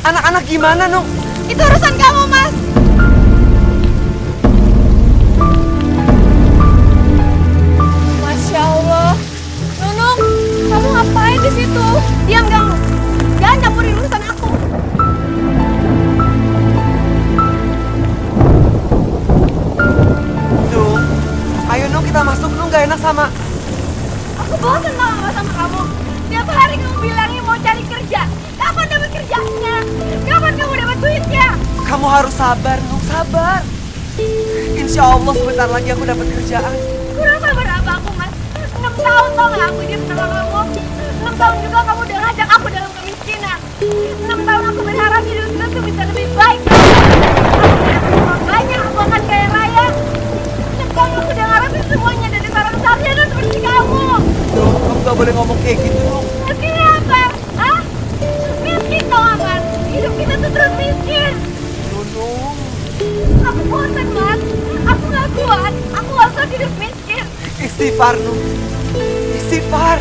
Anak-anak gimana, Nung? Itu urusan kamu, Mas. Masya Allah. Nunung, kamu ngapain di situ? Diam kamu. Jangan campurin urusan aku. Nung, ayo Nung kita masuk. Nung gak enak sama... Aku bosan sama kamu. Tiap hari kamu bilangnya mau cari kerja. Kapan dapat kerjanya? Kapan kamu dapat duitnya? Kamu harus sabar, Nung, sabar. Insya Allah sebentar lagi aku dapat kerjaan. Kurang sabar apa aku, Mas? 6 tahun tau gak aku hidup sama kamu? 6 tahun juga kamu udah ngajak aku dalam kemiskinan. 6 tahun aku berharap hidup kita tuh bisa lebih baik. Makanya aku akan kaya raya. 6 tahun aku udah ngarepin semuanya dari seorang sarjana seperti kamu. Nung, kamu gak boleh ngomong kayak gitu, Nung. Artinya apa? Hah? Miskin tau gak, Mas? Hidup kita tuh terus miskin. Nung. Aku bosan, Mas. Aku gak kuat. Aku gak kuat hidup miskin. Istighfar, Nung. Istighfar.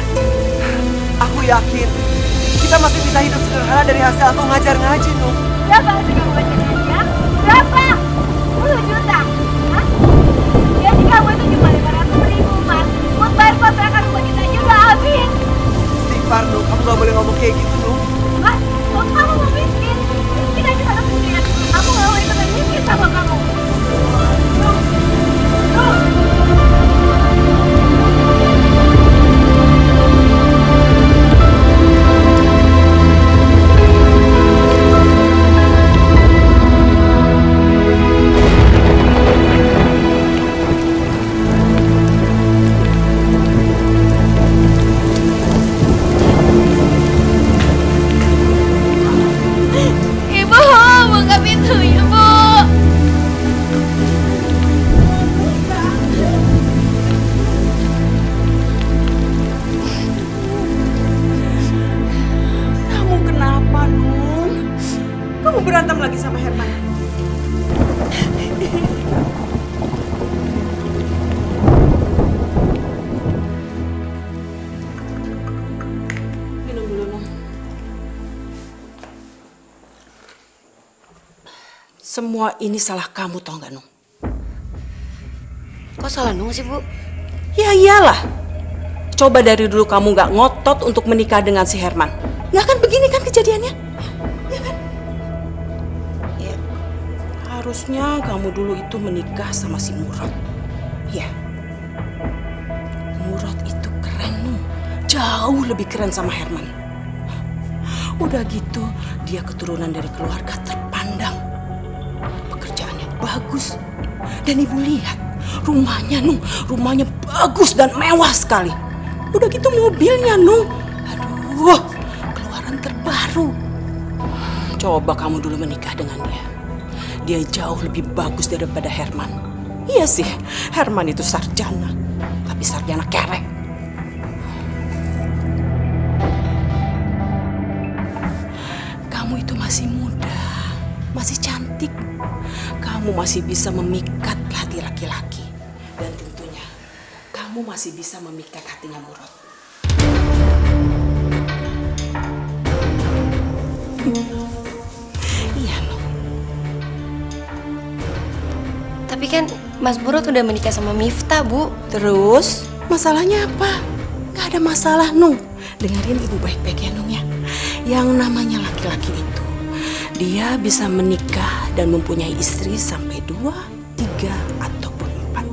Aku yakin kita masih bisa hidup sederhana dari hasil aku ngajar ngaji, Nung. Berapa hasil kamu baca gajinya? Berapa? 10 juta? Hah? Gaji kamu itu cuma 500.000, Mas. Buat bayar kontrakan rumah kita aja udah habis. Istighfar, Nung. Kamu gak boleh ngomong kayak gitu, Nung. Mas, kalau kamu mau miskin, miskin aja sana sendirian. Aku gak mau ikutan miskin sama kamu. Tuh. Tuh. Ibu, buka pintunya, Bu. Kamu kenapa, Nun? Kamu berantem lagi sama Herman? Minum dulu, Nun. Semua ini salah kamu, tau gak, Nun? Kok salah Nung sih, Bu? Ya iyalah. Coba dari dulu kamu gak ngotot untuk menikah dengan si Herman. Gak akan begini kan kejadiannya? Ya kan? Ya, Harusnya kamu dulu itu menikah sama si Murad. Ya. Murad itu keren, Nung. Jauh lebih keren sama Herman. Udah gitu, dia keturunan dari keluarga terpandang. Pekerjaannya bagus. Dan ibu lihat, rumahnya, Nung. Rumahnya bagus dan mewah sekali. Udah gitu mobilnya, Nung. Aduh, keluaran terbaru. Coba kamu dulu menikah dengan dia. Dia jauh lebih bagus daripada Herman. Iya sih, Herman itu sarjana. Tapi sarjana kerek. Kamu itu masih muda, masih cantik. Kamu masih bisa memikat hati laki-laki. Dan tentunya, kamu masih bisa memikat hatinya Murad. Iya, Nung. tapi kan Mas Murad udah menikah sama Miftah, Bu. Terus, masalahnya apa? Gak ada masalah, Nung. Dengerin ibu baik-baik ya, Nung ya. Yang namanya laki-laki itu, dia bisa menikah dan mempunyai istri sampai 2, 3, ataupun 4.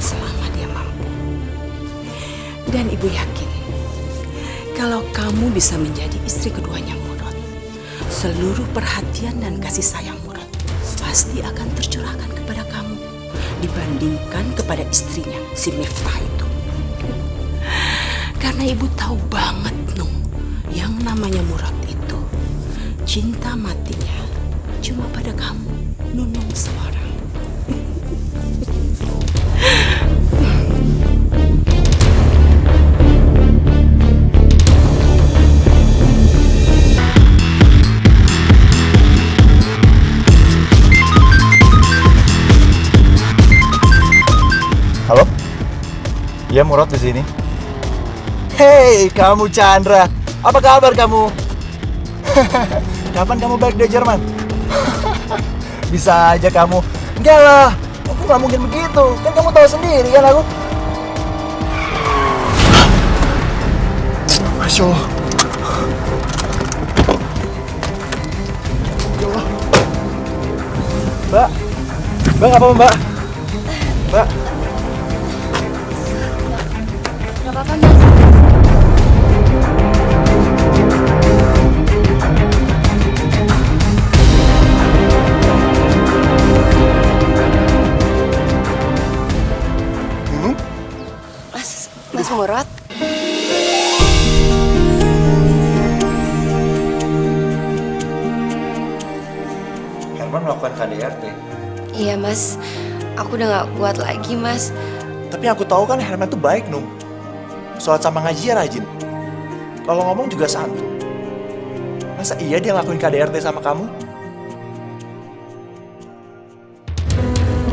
Selama dia mampu. Dan ibu yakin, kalau kamu bisa menjadi istri keduanya Murad, seluruh perhatian dan kasih sayang Murad pasti akan tercurahkan kepada kamu dibandingkan kepada istrinya, si Miftah itu. Karena ibu tahu banget, Nung, yang namanya Murad itu cinta matinya cuma pada kamu, Nunung seorang. Halo? Iya, Murad di sini. Hei, kamu Chandra. Apa kabar kamu? kapan kamu balik dari Jerman? Bisa aja kamu. Enggak lah, aku nggak mungkin begitu. Kan kamu tahu sendiri kan aku. Masya Allah. Ya Allah. Mbak, Mbak nggak apa-apa Mbak? Mbak. Gak apa-apa, Mas. Mas Murad? Herman melakukan KDRT. Iya, Mas. Aku udah gak kuat lagi, Mas. Tapi aku tahu kan Herman tuh baik, Nung. Sholat sama ngaji ya rajin. Kalau ngomong juga santun. Masa iya dia ngelakuin KDRT sama kamu?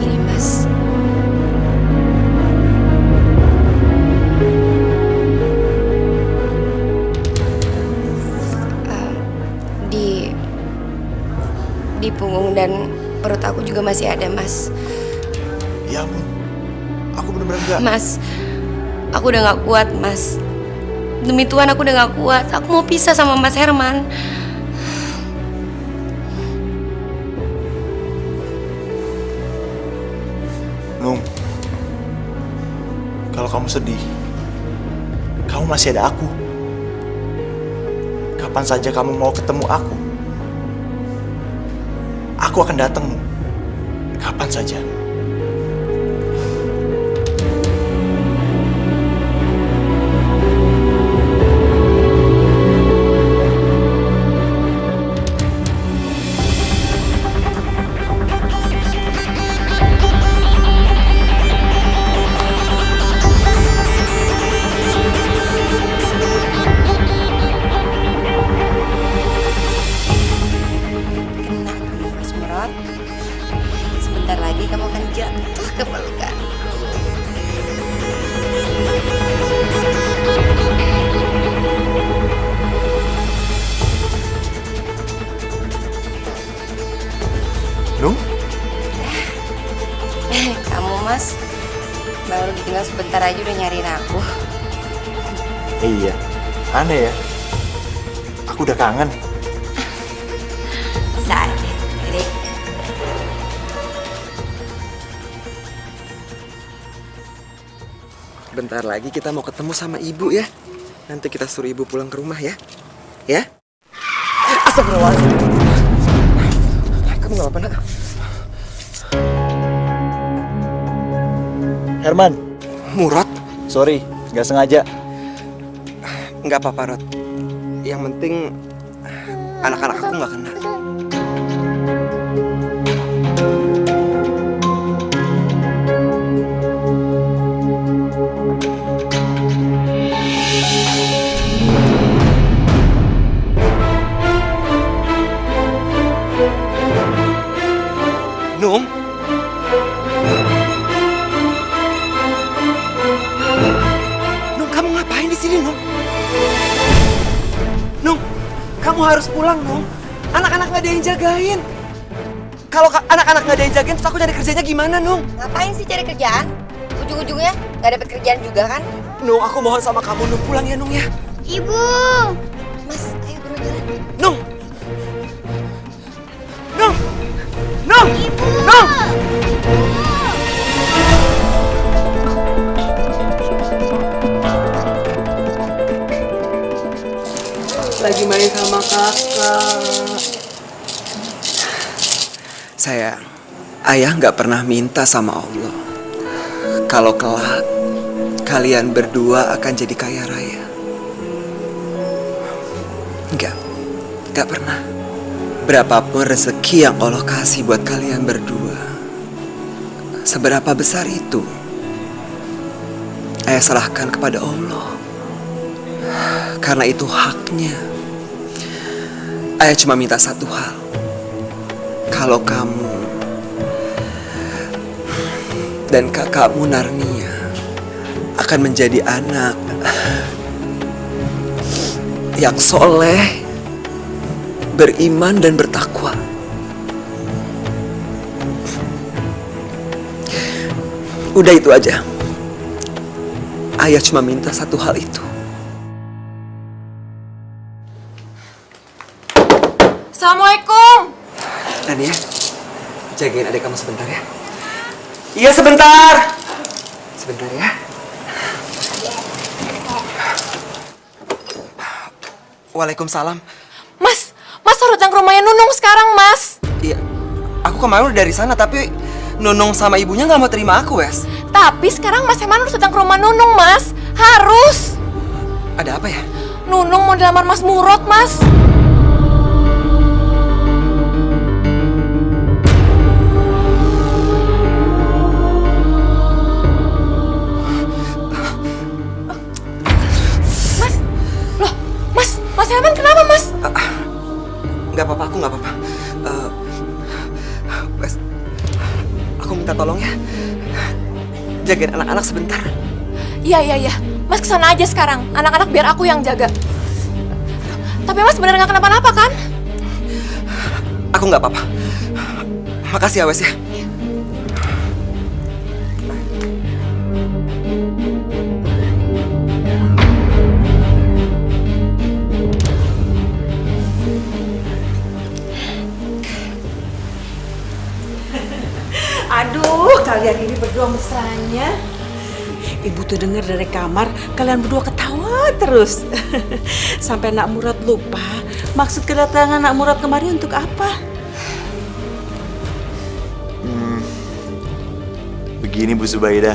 Ini, Mas. Di punggung dan perut aku juga masih ada, Mas. Ya ampun. Aku bener-bener gak... Mas, aku udah gak kuat, Mas. Demi Tuhan aku udah gak kuat. Aku mau pisah sama Mas Herman. Nung, kalau kamu sedih, kamu masih ada aku. Kapan saja kamu mau ketemu aku akan datang, Nung. Kapan saja. Mas Murad, sebentar lagi kamu akan jatuh ke pelukan. Nung? Kamu, Mas, baru ditinggal sebentar aja udah nyariin aku. Iya, aneh ya. Aku udah kangen. Bisa aja. Jadi, Bentar lagi kita mau ketemu sama ibu ya. Nanti kita suruh ibu pulang ke rumah ya. Ya? Astagfirullahaladzim. Kamu gak apa-apa, nak? Herman, Murad? sorry, nggak sengaja. Nggak apa-apa, Rod. Yang penting anak-anak aku nggak kena. Nung? Nung, kamu ngapain di sini, Nung? Nung, kamu harus pulang, Nung. Anak-anak nggak ada yang jagain. Kalau anak-anak nggak ada yang jagain, terus aku cari kerjanya gimana, Nung? ngapain sih cari kerjaan? Ujung-ujungnya gak dapet kerjaan juga kan? Nung, aku mohon sama kamu, Nung, pulang ya, Nung ya. Ibu. Mas, ayo buruan jalan. Nung! Nung! Nung! Nung! Lagi main sama kakak. Sayang, ayah nggak pernah minta sama Allah kalau kelak kalian berdua akan jadi kaya raya. Nggak pernah. Berapapun rezeki yang Allah kasih buat kalian berdua, seberapa besar itu, ayah serahkan kepada Allah. Karena itu haknya. Ayah cuma minta satu hal. Kalau kamu dan kakakmu Narnia akan menjadi anak yang soleh, beriman dan bertakwa. Udah itu aja. Ayah cuma minta satu hal itu. Assalamualaikum. Nania, jagain adik kamu sebentar ya. Iya sebentar. Sebentar ya. Waalaikumsalam. Mas harus datang ke rumahnya Nunung sekarang, Mas. Iya, aku kemarin udah dari sana tapi Nunung sama ibunya nggak mau terima aku, Wes. Tapi sekarang Mas Herman harus datang ke rumah Nunung, Mas. Harus. Ada apa ya? Nunung mau dilamar Mas Murad, Mas. Mas Herman kenapa, Mas? Nggak apa-apa, aku nggak apa-apa. Wes, aku minta tolong ya. Jagain anak-anak sebentar. Iya. Mas kesana aja sekarang. Anak-anak biar aku yang jaga. Tapi Mas bener nggak kenapa-napa kan? Aku nggak apa-apa. Makasih ya, Wes ya. Aduh, kalian ini berdua mesranya. Ibu tuh denger dari kamar, kalian berdua ketawa terus. Sampai Nak Murad lupa maksud kedatangan Nak Murad kemari untuk apa. Begini Bu Zubaida,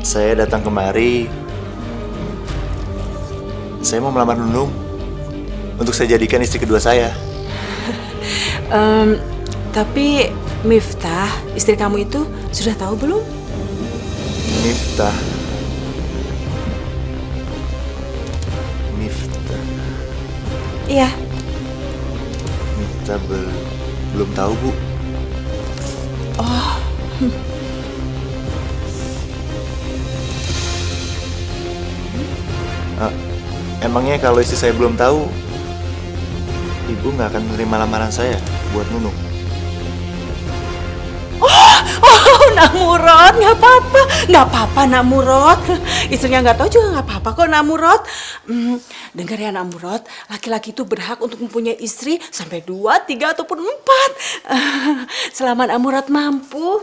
saya datang kemari, saya mau melamar Nunung untuk saya jadikan istri kedua saya. Tapi Miftah, istri kamu itu sudah tahu belum? Miftah. Iya. Miftah belum tahu, Bu. Oh. Emangnya kalau istri saya belum tahu, Ibu nggak akan menerima lamaran saya buat Nunung? Oh, Nak Murad, nggak apa-apa Nak Murad. Istrinya nggak tahu juga nggak apa-apa kok Nak Murad. Dengar ya Nak Murad, laki-laki itu berhak untuk mempunyai istri sampai 2, 3 ataupun 4. Selama Nak Murad mampu.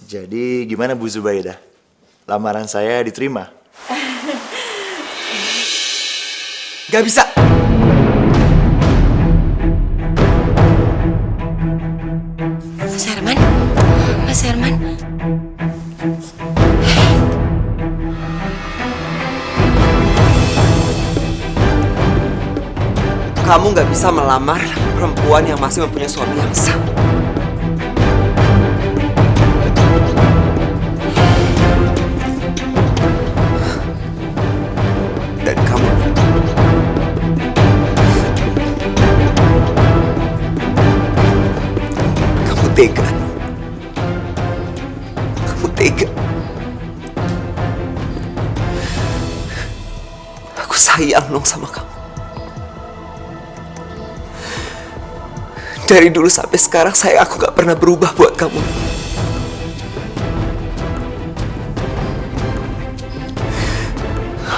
Jadi gimana Bu Zubaida? Lamaran saya diterima? Gak bisa. Mas Herman. Kamu gak bisa melamar perempuan yang masih mempunyai suami yang sah. Dan kamu tega. Kamu tega. Aku sayang dong sama kamu. Dari dulu sampai sekarang aku gak pernah berubah buat kamu.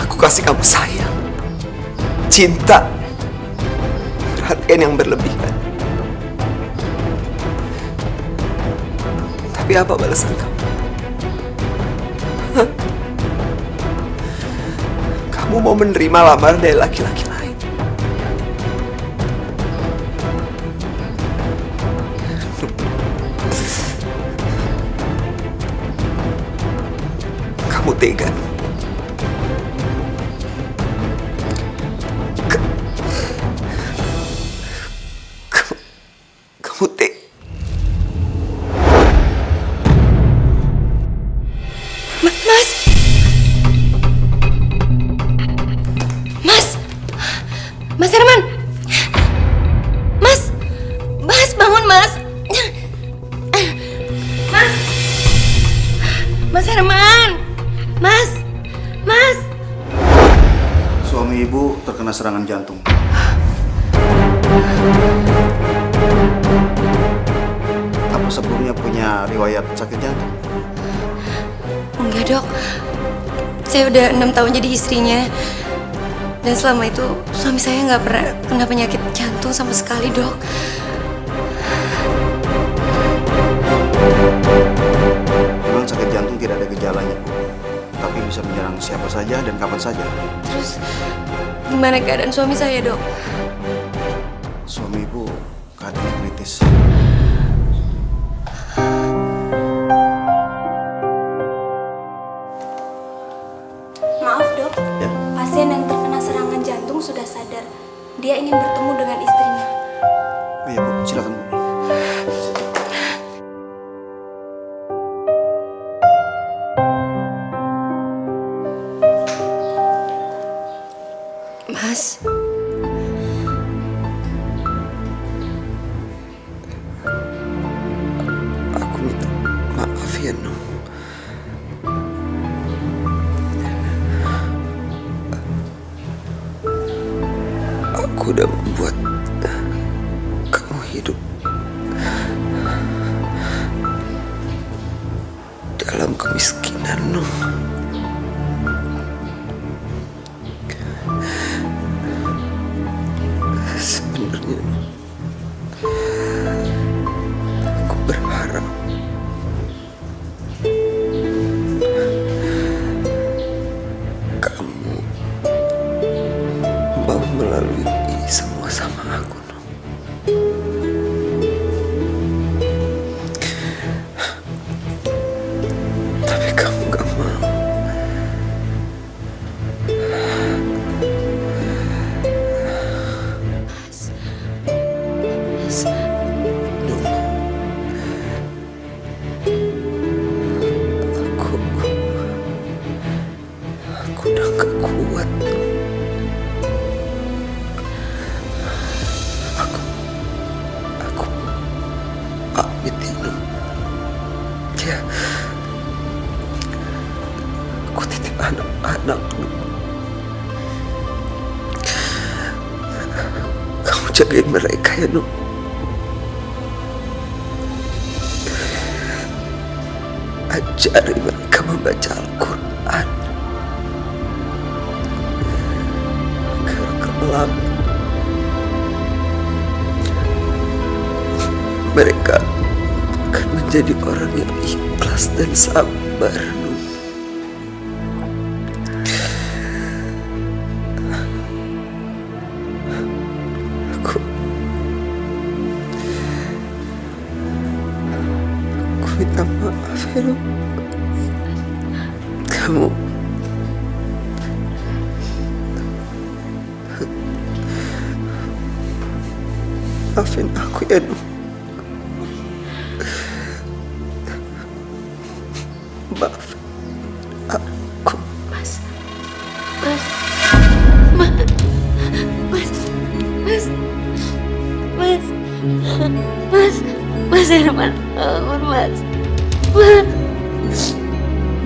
Aku kasih kamu sayang, cinta, perhatian yang berlebihan. Tapi apa balasan kamu? Hah? Kamu mau menerima lamaran dari laki-laki lain? Kamu tega. Kamu tega. Mas Herman. Mas bangun Mas. Mas Herman. Mas. Suami Ibu terkena terkena serangan jantung. Apa sebelumnya punya riwayat sakit jantung? Enggak, Dok. Saya udah 6 tahun jadi istrinya. Dan selama itu suami saya nggak pernah kena penyakit jantung sama sekali, Dok. Memang sakit jantung tidak ada gejalanya, tapi bisa menyerang siapa saja dan kapan saja. Terus gimana keadaan suami saya, Dok? Suami ibu keadaannya kritis. Maaf dok, Ya. pasien yang terkena serangan jantung sudah sadar. Dia ingin bertemu dengan istrinya. Oh iya bu, silakan bu. Mas, Aku minta maaf ya, Nung. Aku udah membuat kamu hidup dalam kemiskinan, Nung. Sebenarnya aku berharap kamu mau melalui ini semua sama aku, Nung. Tapi kamu gak mau. Nung, aku udah gak kuat, Nung. Aku pamit ya, Nung. Ya, aku titip anak-anak, Nung. Kamu jagain mereka ya, Nung. Ajari mereka membaca Al-Quran agar kelak mereka akan menjadi orang yang ikhlas dan sabar, Nung. Aku minta maaf ya, Nung. Kamu maafin aku ya, Nung. Maafin aku. Mas, Mas, Mas, Mas, Mas, Mas, Mas Herman, bangun Mas, Mas,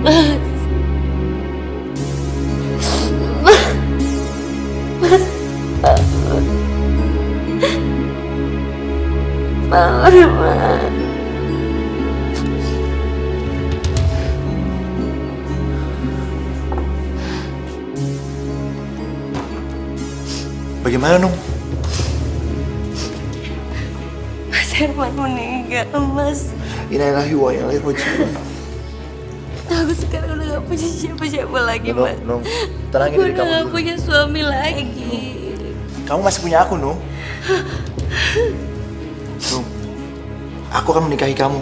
Mas, bangun Herman. Bagaimana, Nung? Mas Herman meninggal, Mas. Innalillahi wa inna ilaihi raji'un. Aku sekarang udah gak punya siapa-siapa lagi, Mas. Nung, tenangin Aku diri udah kamu gak dulu. punya suami lagi. Kamu masih punya aku, Nung. Nung, aku akan menikahi kamu.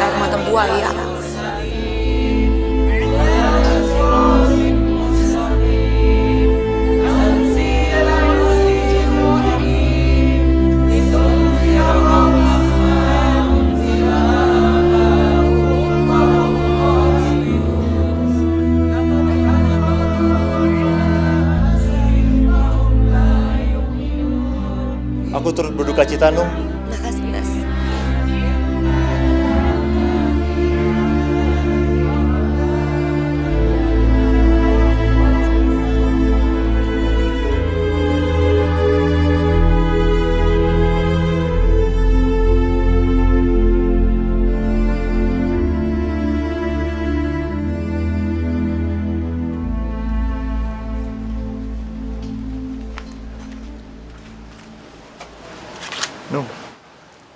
Air mata buaya. berduka cita, Nung. Makasih, Mas. Nung,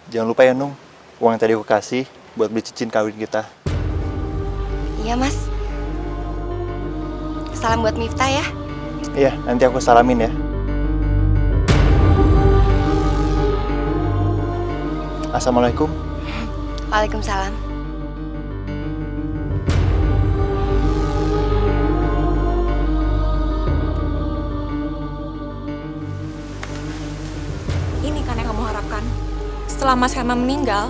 jangan lupa ya, Nung. Uang yang tadi aku kasih buat beli cincin kawin kita. Iya, Mas. Salam buat Miftah ya. Iya, nanti aku salamin ya. Assalamualaikum. Waalaikumsalam. Ini kan yang kamu harapkan. Setelah Mas Herman meninggal,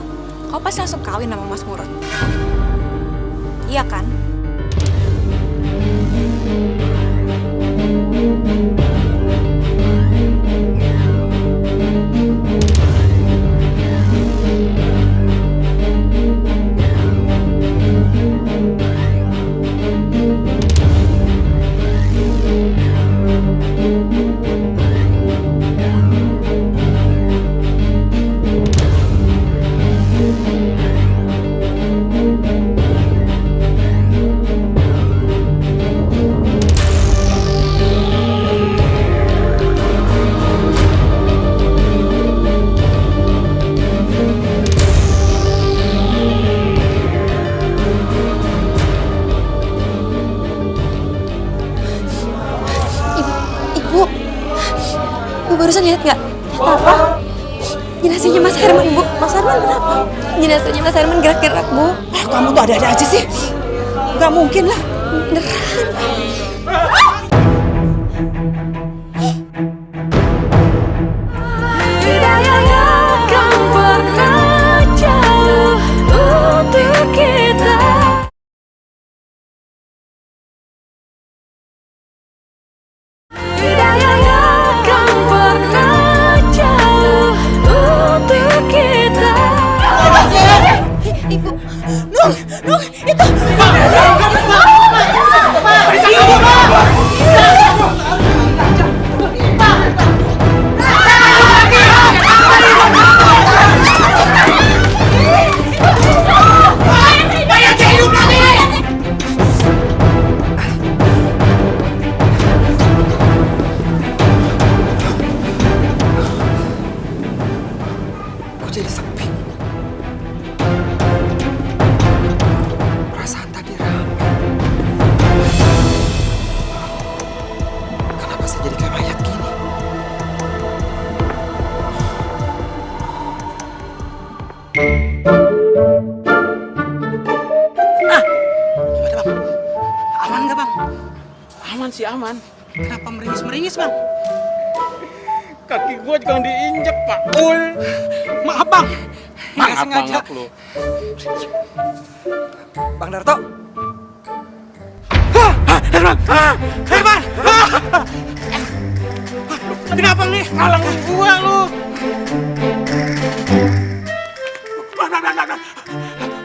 kau pasti langsung kawin sama Mas Murad. Iya kan? Bu barusan lihat nggak? Apa? Jenazahnya Mas Herman, Bu. Mas Herman kenapa? Jenazahnya Mas Herman gerak-gerak, Bu. Kamu tuh ada-ada aja sih. Nggak mungkin lah. Beneran. Ibu, Nung, itu. Kok jadi sepi? Perasaan tadi ramai. Kenapa saya jadi kayak mayat gini? Gimana bang? Aman nggak bang? Aman sih aman. Kenapa meringis bang? Kaki gua juga diinjek, Pak Ul. Maaf bang. Nggak sengaja. Lu. Bang Darto, Herman! Kenapa nih? Ngalangin gua lu.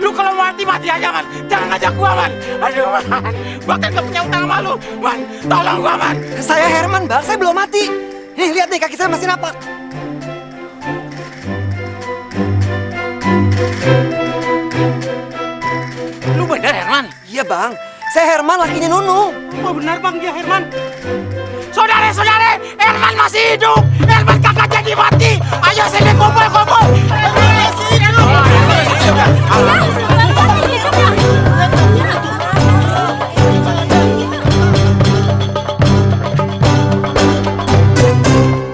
Lu kalau mati aja, Man. Jangan ngajak gua, Man. Aduh, Man. Bahkan gak punya utang sama lu, Man. Tolong gua, Man. Saya Herman, Bang. Saya belum mati. Nih, lihat nih kaki saya masih napak. Lu bener, Herman? Iya, Bang. Saya Herman, lakinya Nunung. Oh, benar, Bang. Dia Herman. Saudara-saudara, Herman masih hidup. Herman kakak jadi mati. Ayo sini kumpul.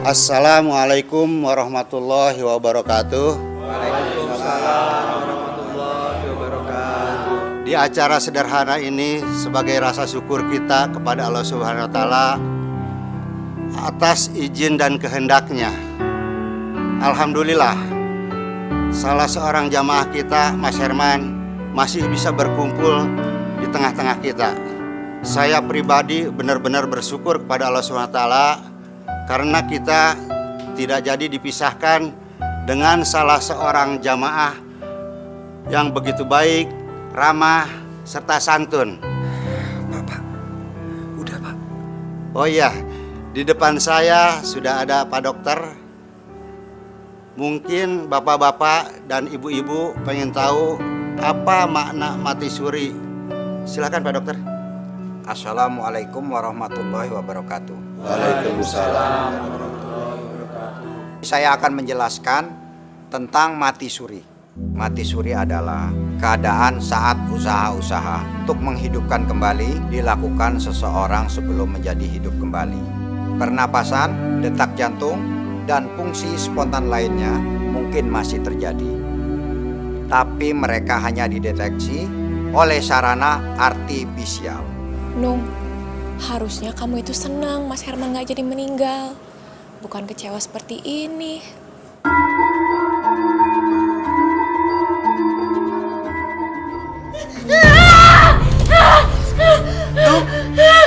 Assalamualaikum warahmatullahi wabarakatuh. Di acara sederhana ini sebagai rasa syukur kita kepada Allah Subhanahu wa taala atas izin dan kehendaknya. Alhamdulillah, salah seorang jamaah kita, Mas Herman, masih bisa berkumpul di tengah-tengah kita. Saya pribadi benar-benar bersyukur kepada Allah Subhanahu wa taala karena kita tidak jadi dipisahkan dengan salah seorang jamaah yang begitu baik, ramah, serta santun. Pak. Udah, Pak. Oh iya, di depan saya sudah ada Pak Dokter. Mungkin bapak-bapak dan ibu-ibu pengen tahu apa makna mati suri. Silakan Pak Dokter. Assalamualaikum warahmatullahi wabarakatuh. Waalaikumsalam. Saya akan menjelaskan tentang mati suri. Mati suri adalah keadaan saat usaha-usaha untuk menghidupkan kembali dilakukan seseorang sebelum menjadi hidup kembali. Pernapasan, detak jantung, dan fungsi spontan lainnya mungkin masih terjadi. Tapi mereka hanya dideteksi oleh sarana artifisial. Nung, harusnya kamu itu senang Mas Herman gak jadi meninggal. Bukan kecewa seperti ini.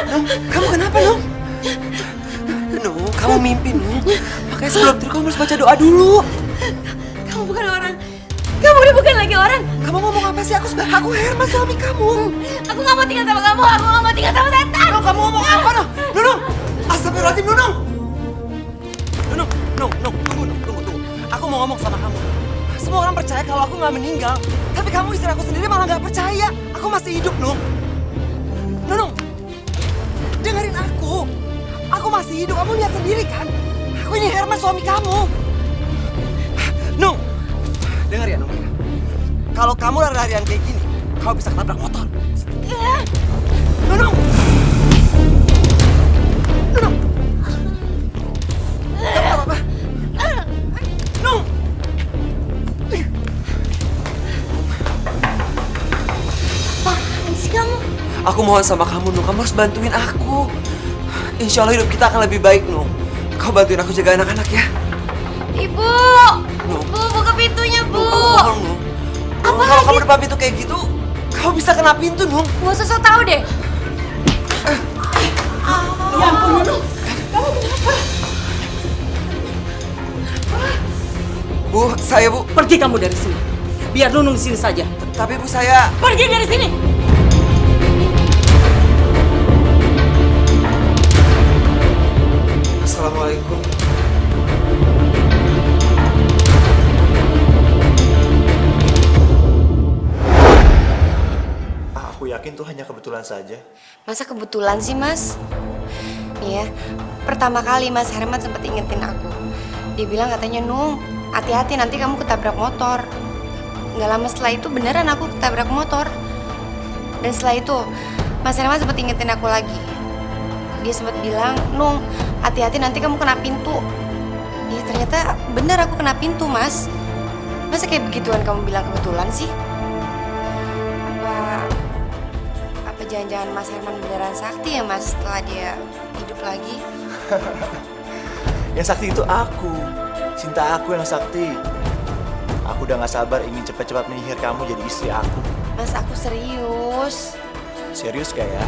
Nung, kamu kenapa, Nung? Nung, kamu mimpi, Nung. Makanya sebelum tidur kamu harus baca doa dulu. Kamu bukan orang. Kamu udah bukan lagi orang. Kamu ngomong apa sih? Aku Herman, suami kamu. Aku gak mau tinggal sama kamu. Aku gak mau tinggal sama setan. Nung, kamu ngomong apa, Nung? Nung, astagfirullahaladzim, Nung. Tunggu. Aku mau ngomong sama kamu. Semua orang percaya kalau aku gak meninggal. Tapi kamu istri aku sendiri malah gak percaya. Aku masih hidup, Nung. Nung, dengerin aku. Aku masih hidup, kamu lihat sendiri kan? Aku ini Herman, suami kamu. Nung, denger ya, Nung. Kalau kamu lari-larian kayak gini, kamu bisa ketabrak motor. Nung. Kamu gak apa-apa? Nung. Apaan sih kamu? Aku mohon sama kamu, Nung. Kamu harus bantuin aku. Insya Allah hidup kita akan lebih baik, Nung. Kau bantuin aku jaga anak-anak ya. Ibu! Nung. Bu, buka pintunya, Bu! Nung, aku mohon, Nung. Apa Kalau lagi? kamu depan pintu kayak gitu, kau bisa kena pintu, Nung. Gak usah sok tau deh. Ya ampun, Nung. Kamu kenapa? Bu, saya, Bu. Pergi kamu dari sini. Biar Nunung di sini saja. Tapi Bu, saya... Pergi dari sini. Assalamualaikum. Aku yakin tuh hanya kebetulan saja. Masa kebetulan sih, Mas? Nih ya, pertama kali Mas Herman sempat ingetin aku. Dia bilang katanya, Nung, hati-hati nanti kamu ketabrak motor. Nggak lama setelah itu beneran aku ketabrak motor. Dan setelah itu, Mas Herman sempat ingetin aku lagi. Dia sempat bilang, Nung, hati-hati nanti kamu kena pintu. Ya ternyata bener aku kena pintu, Mas. Masa kayak begituan kamu bilang kebetulan sih? Apa jangan-jangan Mas Herman beneran sakti ya, Mas, setelah dia hidup lagi? Yang sakti itu aku. Cinta aku yang sakti. Aku udah gak sabar ingin cepat-cepat menyihir kamu jadi istri aku. Mas, aku serius. Serius gak ya?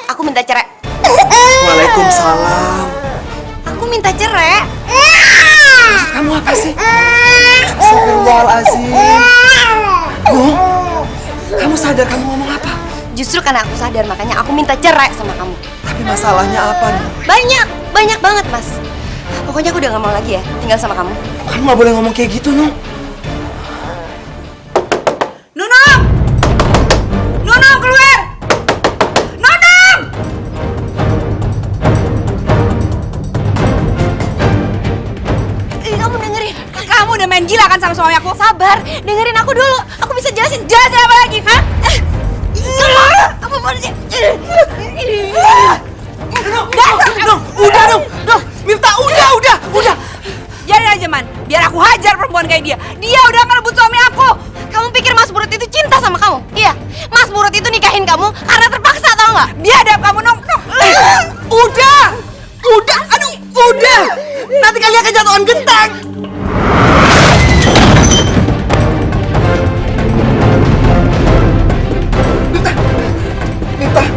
Aku minta cerai. Waalaikumsalam. Aku minta cerai. Maksud kamu apa sih? Astagfirullahaladzim. Nung, kamu sadar kamu ngomong apa? Justru karena aku sadar, makanya aku minta cerai sama kamu. Tapi masalahnya apa, Nung? Banyak banget, Mas. Pokoknya aku udah gak mau lagi ya tinggal sama kamu. Kamu gak boleh ngomong kayak gitu, Nung. Nunung! Nunung, keluar! Nunung! Kamu dengerin. Kamu udah main gila kan sama suami aku? Sabar, dengerin aku dulu. Aku bisa jelasin. Jelasin apa lagi, hah? Apa sih? Nung, udah, Nung. Miftah, udah. Biarin aja, Man. Biar aku hajar perempuan kayak dia. Dia udah ngerebut suami aku. Kamu pikir Mas Burut itu cinta sama kamu? Iya, Mas Burut itu nikahin kamu karena terpaksa, tau nggak? Dia ada kamu, Nung. Udah. Aduh, udah. Nanti kalian kejatuhan genteng. Miftah.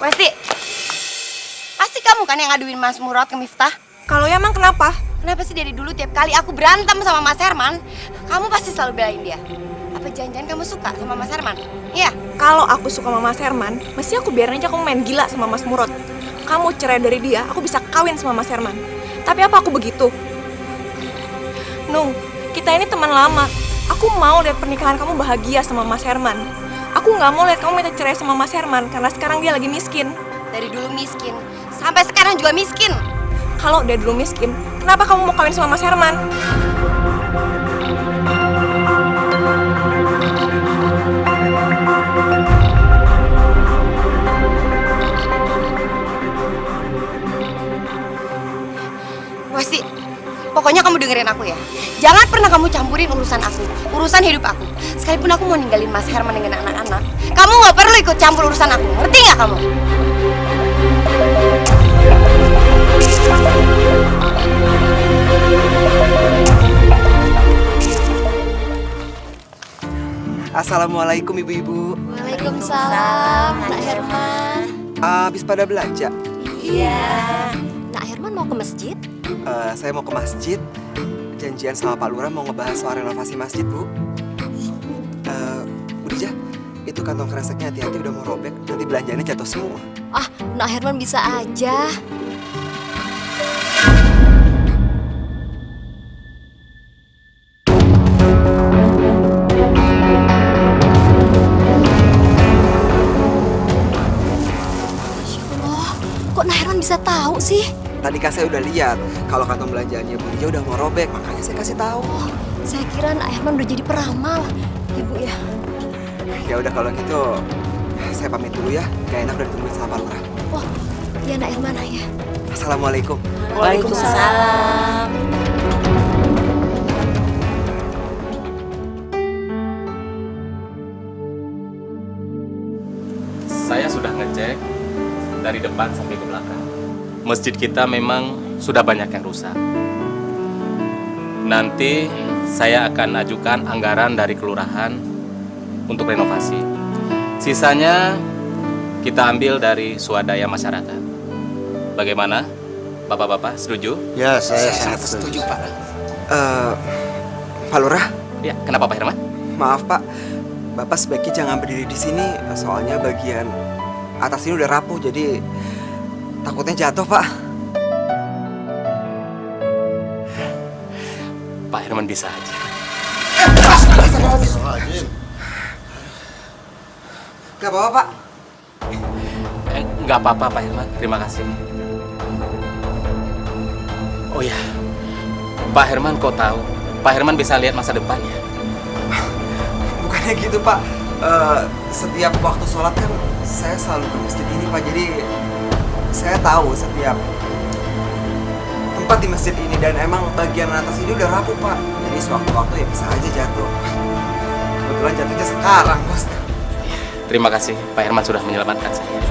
Westi, pasti kamu kan yang ngaduin Mas Murad ke Miftah? Kalau ya emang kenapa? Kenapa sih dari dulu tiap kali aku berantem sama Mas Herman, kamu pasti selalu belain dia? Apa jangan-jangan kamu suka sama Mas Herman? Iya? Kalau aku suka sama Mas Herman, mesti aku biarin aja kamu main gila sama Mas Murad. Kamu cerai dari dia, aku bisa kawin sama Mas Herman. Tapi apa aku begitu? Nung, kita ini teman lama. Aku mau lihat pernikahan kamu bahagia sama Mas Herman. Aku nggak mau lihat kamu minta cerai sama Mas Herman karena sekarang dia lagi miskin. Dari dulu miskin, sampai sekarang juga miskin. Kalau dia dulu miskin, kenapa kamu mau kawin sama Mas Herman? Westi, pokoknya kamu dengerin aku ya. Jangan pernah kamu campurin urusan aku, urusan hidup aku. Sekalipun aku mau ninggalin Mas Herman dengan anak-anak, kamu nggak perlu ikut campur urusan aku. Ngerti nggak kamu? Assalamualaikum ibu-ibu. Waalaikumsalam, Nak Herman. Habis pada belanja? Iya. Nak Herman mau ke masjid? Saya mau ke masjid. Janjian sama Pak Lurah mau ngebahas soal renovasi masjid, Bu. Bu Dija, itu kantong kreseknya hati-hati udah mau robek. Nanti belanjanya jatuh semua. Ah, Nak Herman bisa aja. Masya Allah, kok Nak Herman bisa tahu sih? Tadi kan saya udah lihat kalau kantong belanjaannya Bu Dija udah mau robek, makanya saya kasih tahu. Saya kira Nak Herman udah jadi peramal. Ya Bu ya. Ya udah kalau gitu, saya pamit dulu ya. Gak enak udah ditungguin sama Pak Lurah. Oh, iya Nak Herman ya. Assalamualaikum. Waalaikumsalam. Saya sudah ngecek dari depan sampai ke belakang. Masjid kita memang sudah banyak yang rusak. Nanti saya akan ajukan anggaran dari kelurahan untuk renovasi. Sisanya kita ambil dari swadaya masyarakat. Bagaimana? Bapak-bapak setuju? Ya, saya sangat setuju, Pak. Pak Lurah? Ya, kenapa Pak Herman? Maaf Pak, Bapak sebaiknya jangan berdiri di sini. Soalnya bagian atas ini udah rapuh, jadi takutnya jatuh Pak. Pak Herman bisa aja. Gak apa-apa Pak. Nggak apa-apa Pak Herman, terima kasih. Oh ya, Pak Herman kok tahu? Pak Herman bisa lihat masa depannya. Bukannya gitu Pak. Setiap waktu sholat kan saya selalu ke masjid ini Pak. Jadi saya tahu setiap tempat di masjid ini, dan emang bagian atas ini udah rapuh Pak. Jadi sewaktu-waktu ya bisa aja jatuh. Kebetulan jatuhnya sekarang Bos. Terima kasih, Pak Herman sudah menyelamatkan saya.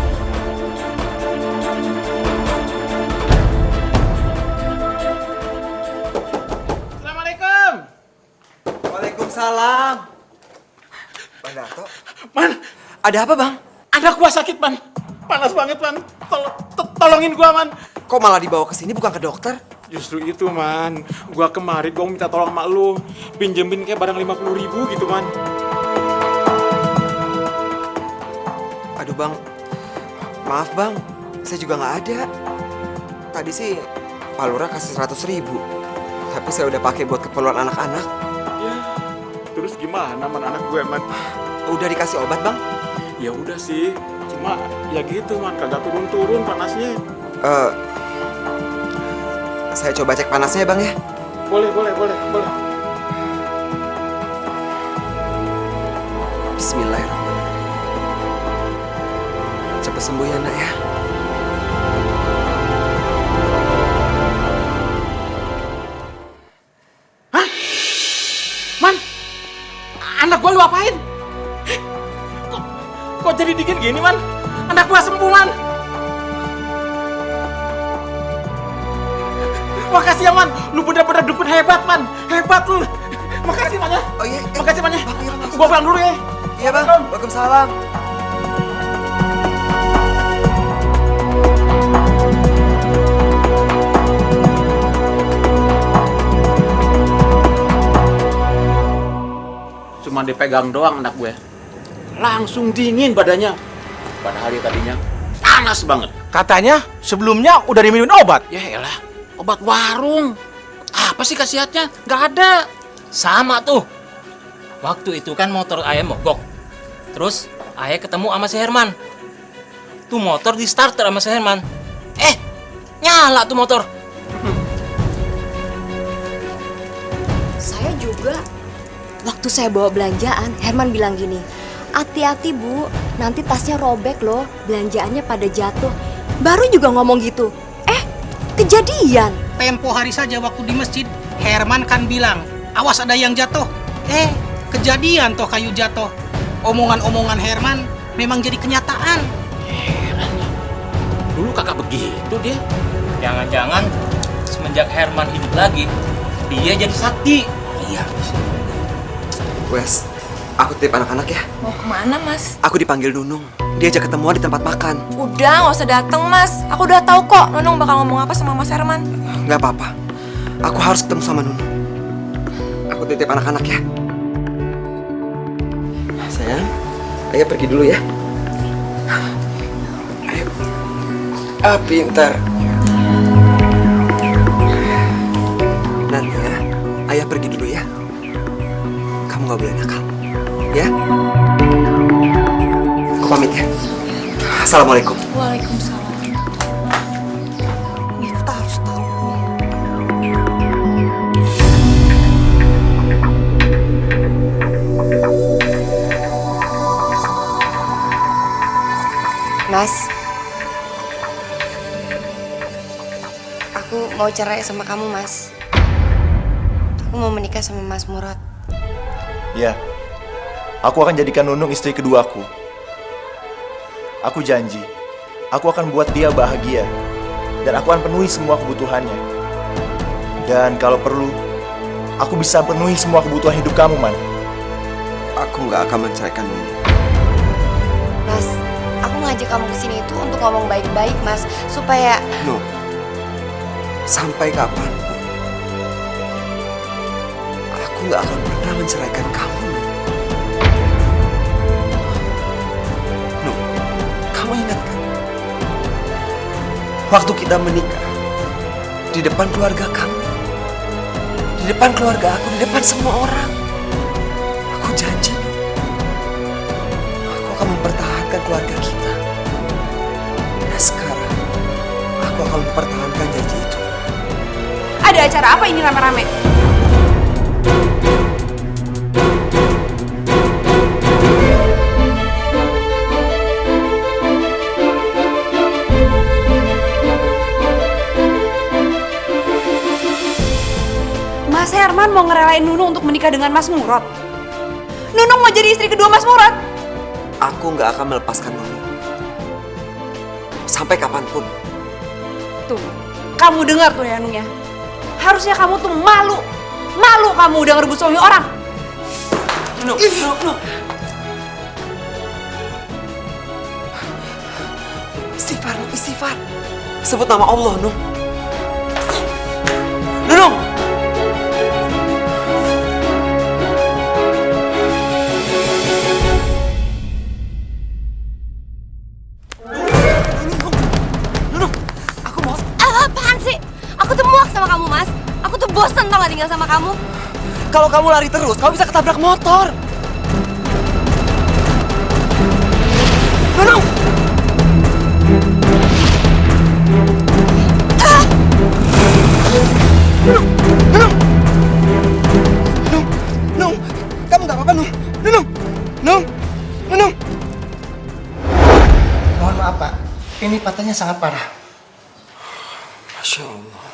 Assalamualaikum. Waalaikumsalam. Bang Dato. Man, Ada apa Bang? anak gua sakit, Man. Panas banget, Man. Tolongin gua, Man. Kok malah dibawa ke sini bukan ke dokter? Justru itu, Man. Gua kemarin gua minta tolong mak lu. Pinjemin kayak barang 50.000 gitu, Man. Aduh Bang, maaf Bang, saya juga nggak ada. Tadi sih Pak Lurah kasih 100.000, tapi saya udah pakai buat keperluan anak-anak. Ya, terus gimana, Man, anak gue, Man? Udah dikasih obat Bang? Ya udah sih, cuma ya gitu, Man, kagak turun-turun panasnya. Saya coba cek panasnya ya Bang ya. Boleh. Bismillahirrahmanirrahim. Cepat sembuh ya Nak ya. Hah? Man, anak gua lu apain? Kok jadi dingin gini, Man? Anak gua sembuh, Man. Makasih ya, Man. Lu bener-bener dukun hebat, Man. Hebat lu. Makasih, Man ya. Oh iya. Makasih, Man ya. Bang, iya, Bang. Gua pulang dulu ya. Iya Bang, waalaikumsalam. Cuma dipegang doang anak gue. Langsung dingin badannya. Padahal dia tadinya panas banget. Katanya sebelumnya udah diminumin obat. Ya elah, obat warung. Apa sih khasiatnya? Nggak ada. Sama tuh. Waktu itu kan motor ayah mogok. Terus ayah ketemu sama si Herman. Tuh motor di starter sama si Herman. Nyala tuh motor. Saya juga. Waktu saya bawa belanjaan, Herman bilang gini, hati-hati Bu, nanti tasnya robek loh, belanjaannya pada jatuh. Baru juga ngomong gitu. Kejadian. Tempo hari saja waktu di masjid, Herman kan bilang, awas ada yang jatuh. Kejadian toh kayu jatuh. Omongan-omongan Herman memang jadi kenyataan. Heran ya. Dulu kakak begitu dia. Jangan-jangan semenjak Herman hidup lagi, dia jadi sakti. Iya. Wes, aku titip anak-anak ya. Mau kemana, Mas? Aku dipanggil Nunung. Dia ajak ketemuan di tempat makan. Udah, nggak usah dateng, Mas. Aku udah tahu kok Nunung bakal ngomong apa sama Mas Herman. Nggak apa-apa. Aku harus ketemu sama Nunung. Aku titip anak-anak ya. Sayang, ayah pergi dulu ya. Ayo. Pintar. Nanti ya, ayah pergi dulu ya. Kamu nggak boleh nakal, ya. Aku pamit ya. Assalamualaikum. Waalaikumsalam. Kita harus tahu. Mas, aku mau cerai sama kamu, Mas. Aku mau menikah sama Mas Murad. Ya, aku akan jadikan Nunung istri keduaku. Aku janji, aku akan buat dia bahagia. Dan aku akan penuhi semua kebutuhannya. Dan kalau perlu, aku bisa penuhi semua kebutuhan hidup kamu, Man. Aku nggak akan menceraikan Nunung. Mas, aku ngajak kamu kesini itu untuk ngomong baik-baik, Mas. Supaya... No. Sampai kapan? Aku nggak akan pernah menceraikan kamu, No. No, kamu ingat kan? Waktu kita menikah, di depan keluarga kamu, di depan keluarga aku, di depan semua orang, aku janji, aku akan mempertahankan keluarga kita. Dan sekarang, aku akan mempertahankan janji itu. Ada acara apa ini rame-rame? Mas Herman mau ngerelain Nunung untuk menikah dengan Mas Murad. Nunung mau jadi istri kedua Mas Murad. Aku nggak akan melepaskan Nunung. Sampai kapanpun. Tuh, kamu dengar tuh ya Nung ya. Harusnya kamu tuh malu. Malu kamu udah ngerebut suami orang. Nunung. Istighfar, istighfar. Sebut nama Allah, Nung. Nunung! Apaan sih? Aku tuh muak sama kamu, Mas. Aku tuh bosan tau gak tinggal sama kamu. Kalau kamu lari terus, kamu bisa ketabrak motor. Nunung! Nung! Kamu gak apa-apa, Nung? Nung! Mohon maaf, Pak. Ini patahnya sangat parah. Masya Allah.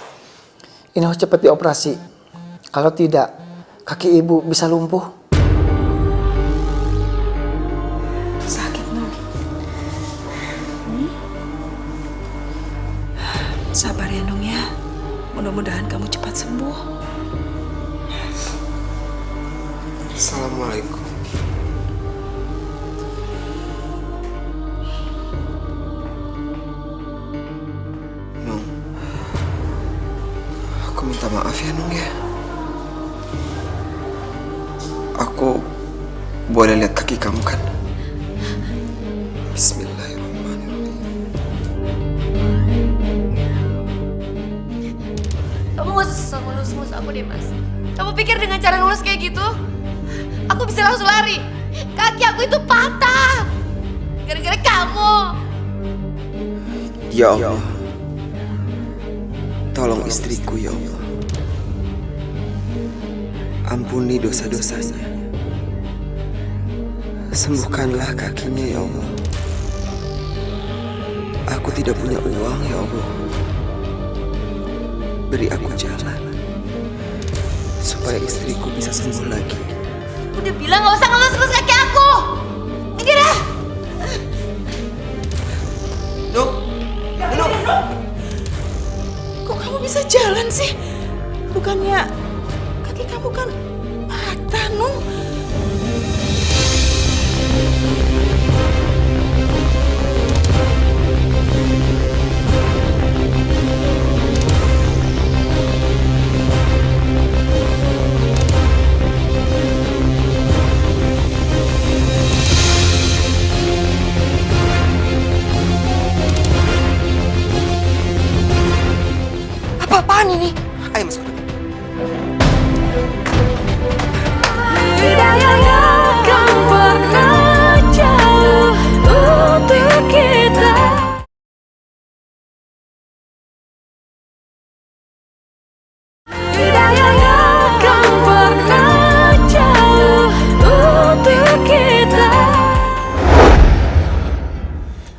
Ini harus cepat dioperasi. Kalau tidak, kaki ibu bisa lumpuh. Sakit, Nung. Sabar ya, Nung ya. Mudah-mudahan kamu cepat sembuh. Assalamualaikum. Nung, aku minta maaf ya, Nung ya. Aku Boleh lihat kaki kamu kan? Bismillahirrahmanirrahim. Kamu gak usah ngelus-ngelus aku deh, Mas. Kamu pikir dengan cara ngelus kayak gitu, aku bisa langsung lari? Kaki aku itu patah. Gara-gara kamu. Ya Allah, tolong istriku ya Allah. Ampuni dosa-dosanya. Sembuhkanlah kakinya ya Allah. Aku tidak punya uang ya Allah. Beri aku jalan supaya istriku bisa sembuh lagi. Udah bilang gak usah ngelus-ngelus kaki aku. Ini dah. Nuk, Nuk. Kok kamu bisa jalan sih? Bukannya kaki kamu kan patah, Nung? Apa-apaan ini? Ayo masuk.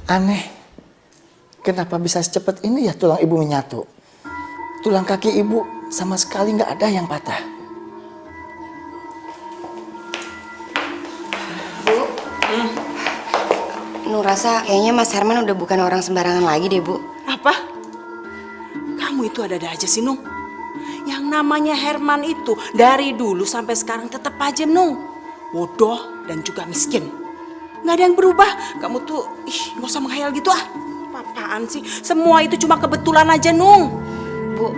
Aneh, kenapa bisa secepat ini ya tulang ibu menyatu? Tulang kaki ibu sama sekali nggak ada yang patah. Bu, Nur rasa kayaknya Mas Herman udah bukan orang sembarangan lagi deh, Bu. Apa? Kamu itu ada-ada aja sih, Nung. Yang namanya Herman itu dari dulu sampai sekarang tetap aja, Nung. Bodoh dan juga miskin. Nggak ada yang berubah. Kamu tuh, nggak usah menghayal gitu ah. Apaan sih? Semua itu cuma kebetulan aja, Nung. Bu,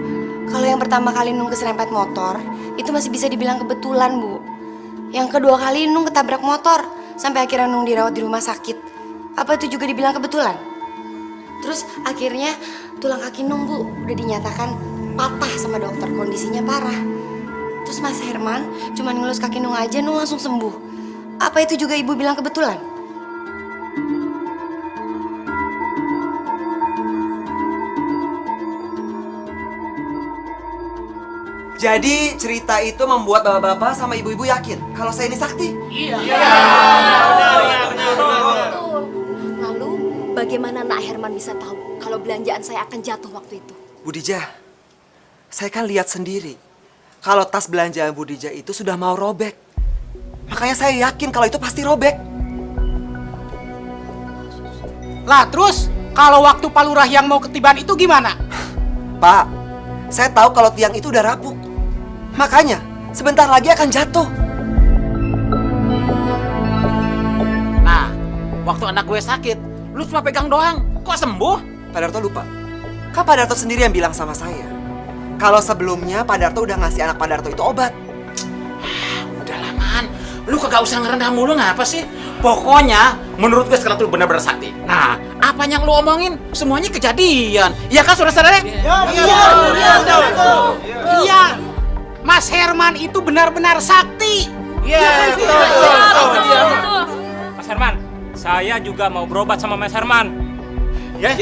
kalau yang pertama kali Nung keserempet motor, itu masih bisa dibilang kebetulan, Bu. Yang kedua kali Nung ketabrak motor, sampai akhirnya Nung dirawat di rumah sakit. Apa itu juga dibilang kebetulan? Terus akhirnya tulang kaki Nung, Bu, udah dinyatakan patah sama dokter, kondisinya parah. Terus Mas Herman cuma ngelus kaki Nung aja, Nung langsung sembuh. Apa itu juga Ibu bilang kebetulan? Jadi cerita itu membuat bapak-bapak sama ibu-ibu yakin kalau saya ini sakti? Iya. Lalu bagaimana Nak Herman bisa tahu kalau belanjaan saya akan jatuh waktu itu? Bu Dija, saya kan lihat sendiri kalau tas belanjaan Bu Dija itu sudah mau robek. Makanya saya yakin kalau itu pasti robek. Lah terus kalau waktu Pak Lurah yang mau ketiban itu gimana? Pak, saya tahu kalau tiang itu udah rapuh. Makanya sebentar lagi akan jatuh. Nah, waktu anak gue sakit, lu cuma pegang doang. Kok sembuh? Pak Darto lupa. Kan Pak Darto sendiri yang bilang sama saya kalau sebelumnya Pak Darto udah ngasih anak Pak Darto itu obat. Udahlah, Man. Lu kagak usah ngerendah mulu ngapa sih? Pokoknya menurut gue sekarang tuh benar-benar sakti. Nah, apa yang lu omongin semuanya kejadian. Iya kan saudara-saudara? Iya. Mas Herman itu benar-benar sakti. Iya, betul. Mas Herman, saya juga mau berobat sama Mas Herman. Ya?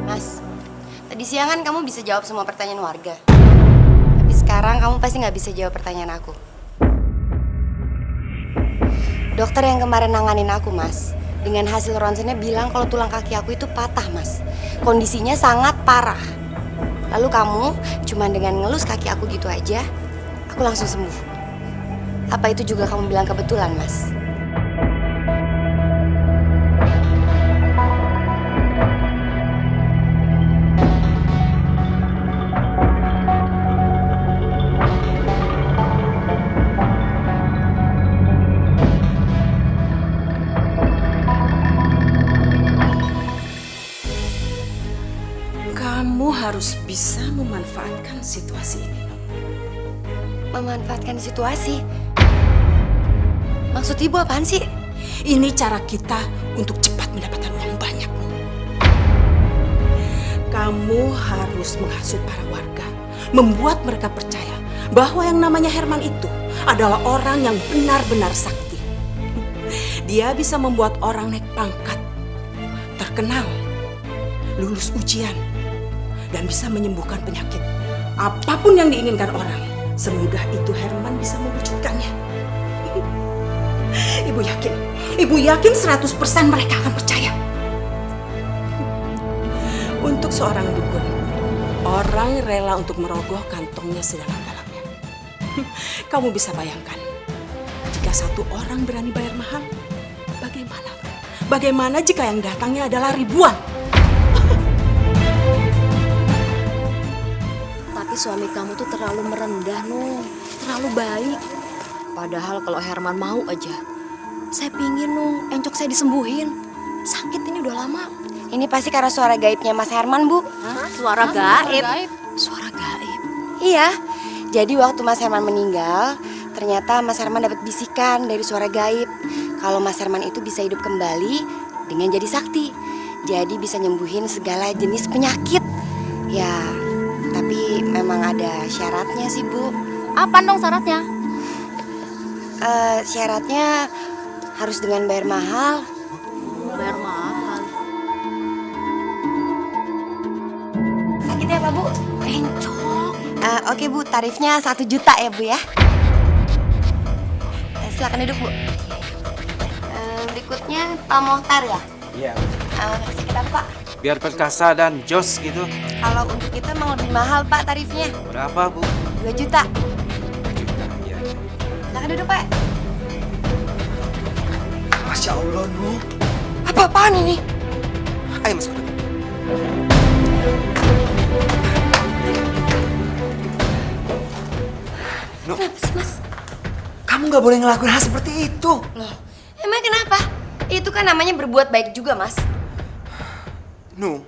Mas, tadi siang kan kamu bisa jawab semua pertanyaan warga. Tapi sekarang kamu pasti nggak bisa jawab pertanyaan aku. Dokter yang kemarin nanganin aku, Mas, dengan hasil ronsennya bilang kalau tulang kaki aku itu patah, Mas. Kondisinya sangat parah. Lalu kamu cuma dengan ngelus kaki aku gitu aja, aku langsung sembuh. Apa itu juga kamu bilang kebetulan, Mas? Kamu harus bisa bisa memanfaatkan situasi ini. Memanfaatkan situasi? Maksud ibu apaan sih? Ini cara kita untuk cepat mendapatkan uang banyak, Nung. Kamu harus menghasut para warga, membuat mereka percaya bahwa yang namanya Herman itu adalah orang yang benar-benar sakti. Dia bisa membuat orang naik pangkat, terkenal, lulus ujian, dan bisa menyembuhkan penyakit. Apapun yang diinginkan orang, semudah itu Herman bisa mewujudkannya. Ibu yakin 100% mereka akan percaya. Untuk seorang dukun, orang rela untuk merogoh kantongnya sedalam-dalamnya. Kamu bisa bayangkan, jika satu orang berani bayar mahal, bagaimana? Bagaimana jika yang datangnya adalah ribuan? Tapi suami kamu tuh terlalu merendah, Nung. Terlalu baik. Padahal kalau Herman mau aja, saya pingin, Nung, encok saya disembuhin. Sakit ini udah lama. Ini pasti karena suara gaibnya Mas Herman, Bu. Hah? Suara gaib? Suara gaib? Iya. Jadi waktu Mas Herman meninggal, ternyata Mas Herman dapat bisikan dari suara gaib. Kalau Mas Herman itu bisa hidup kembali dengan jadi sakti. Jadi bisa nyembuhin segala jenis penyakit. Ya, tapi memang ada syaratnya sih, Bu. Apa dong syaratnya? Syaratnya harus dengan bayar mahal. Bayar mahal? Sakit ya, Pak, Bu? Encok. Oke, Bu. Tarifnya 1 juta ya, Bu ya. Silakan duduk, Bu. Berikutnya Pak Mohtar ya? Iya. Sekitar, Pak. Biar perkasa dan jos gitu. Kalau untuk kita emang lebih mahal, Pak, tarifnya. Berapa, Bu? 2 juta. 2 juta, ya. Silakan duduk, Pak. Masya Allah, Nuh. Apa-apaan ini? Ayo masuk. Nuh, Mas? kamu nggak boleh ngelakuin hal seperti itu. Loh, emang kenapa? Itu kan namanya berbuat baik juga, Mas. Nuh,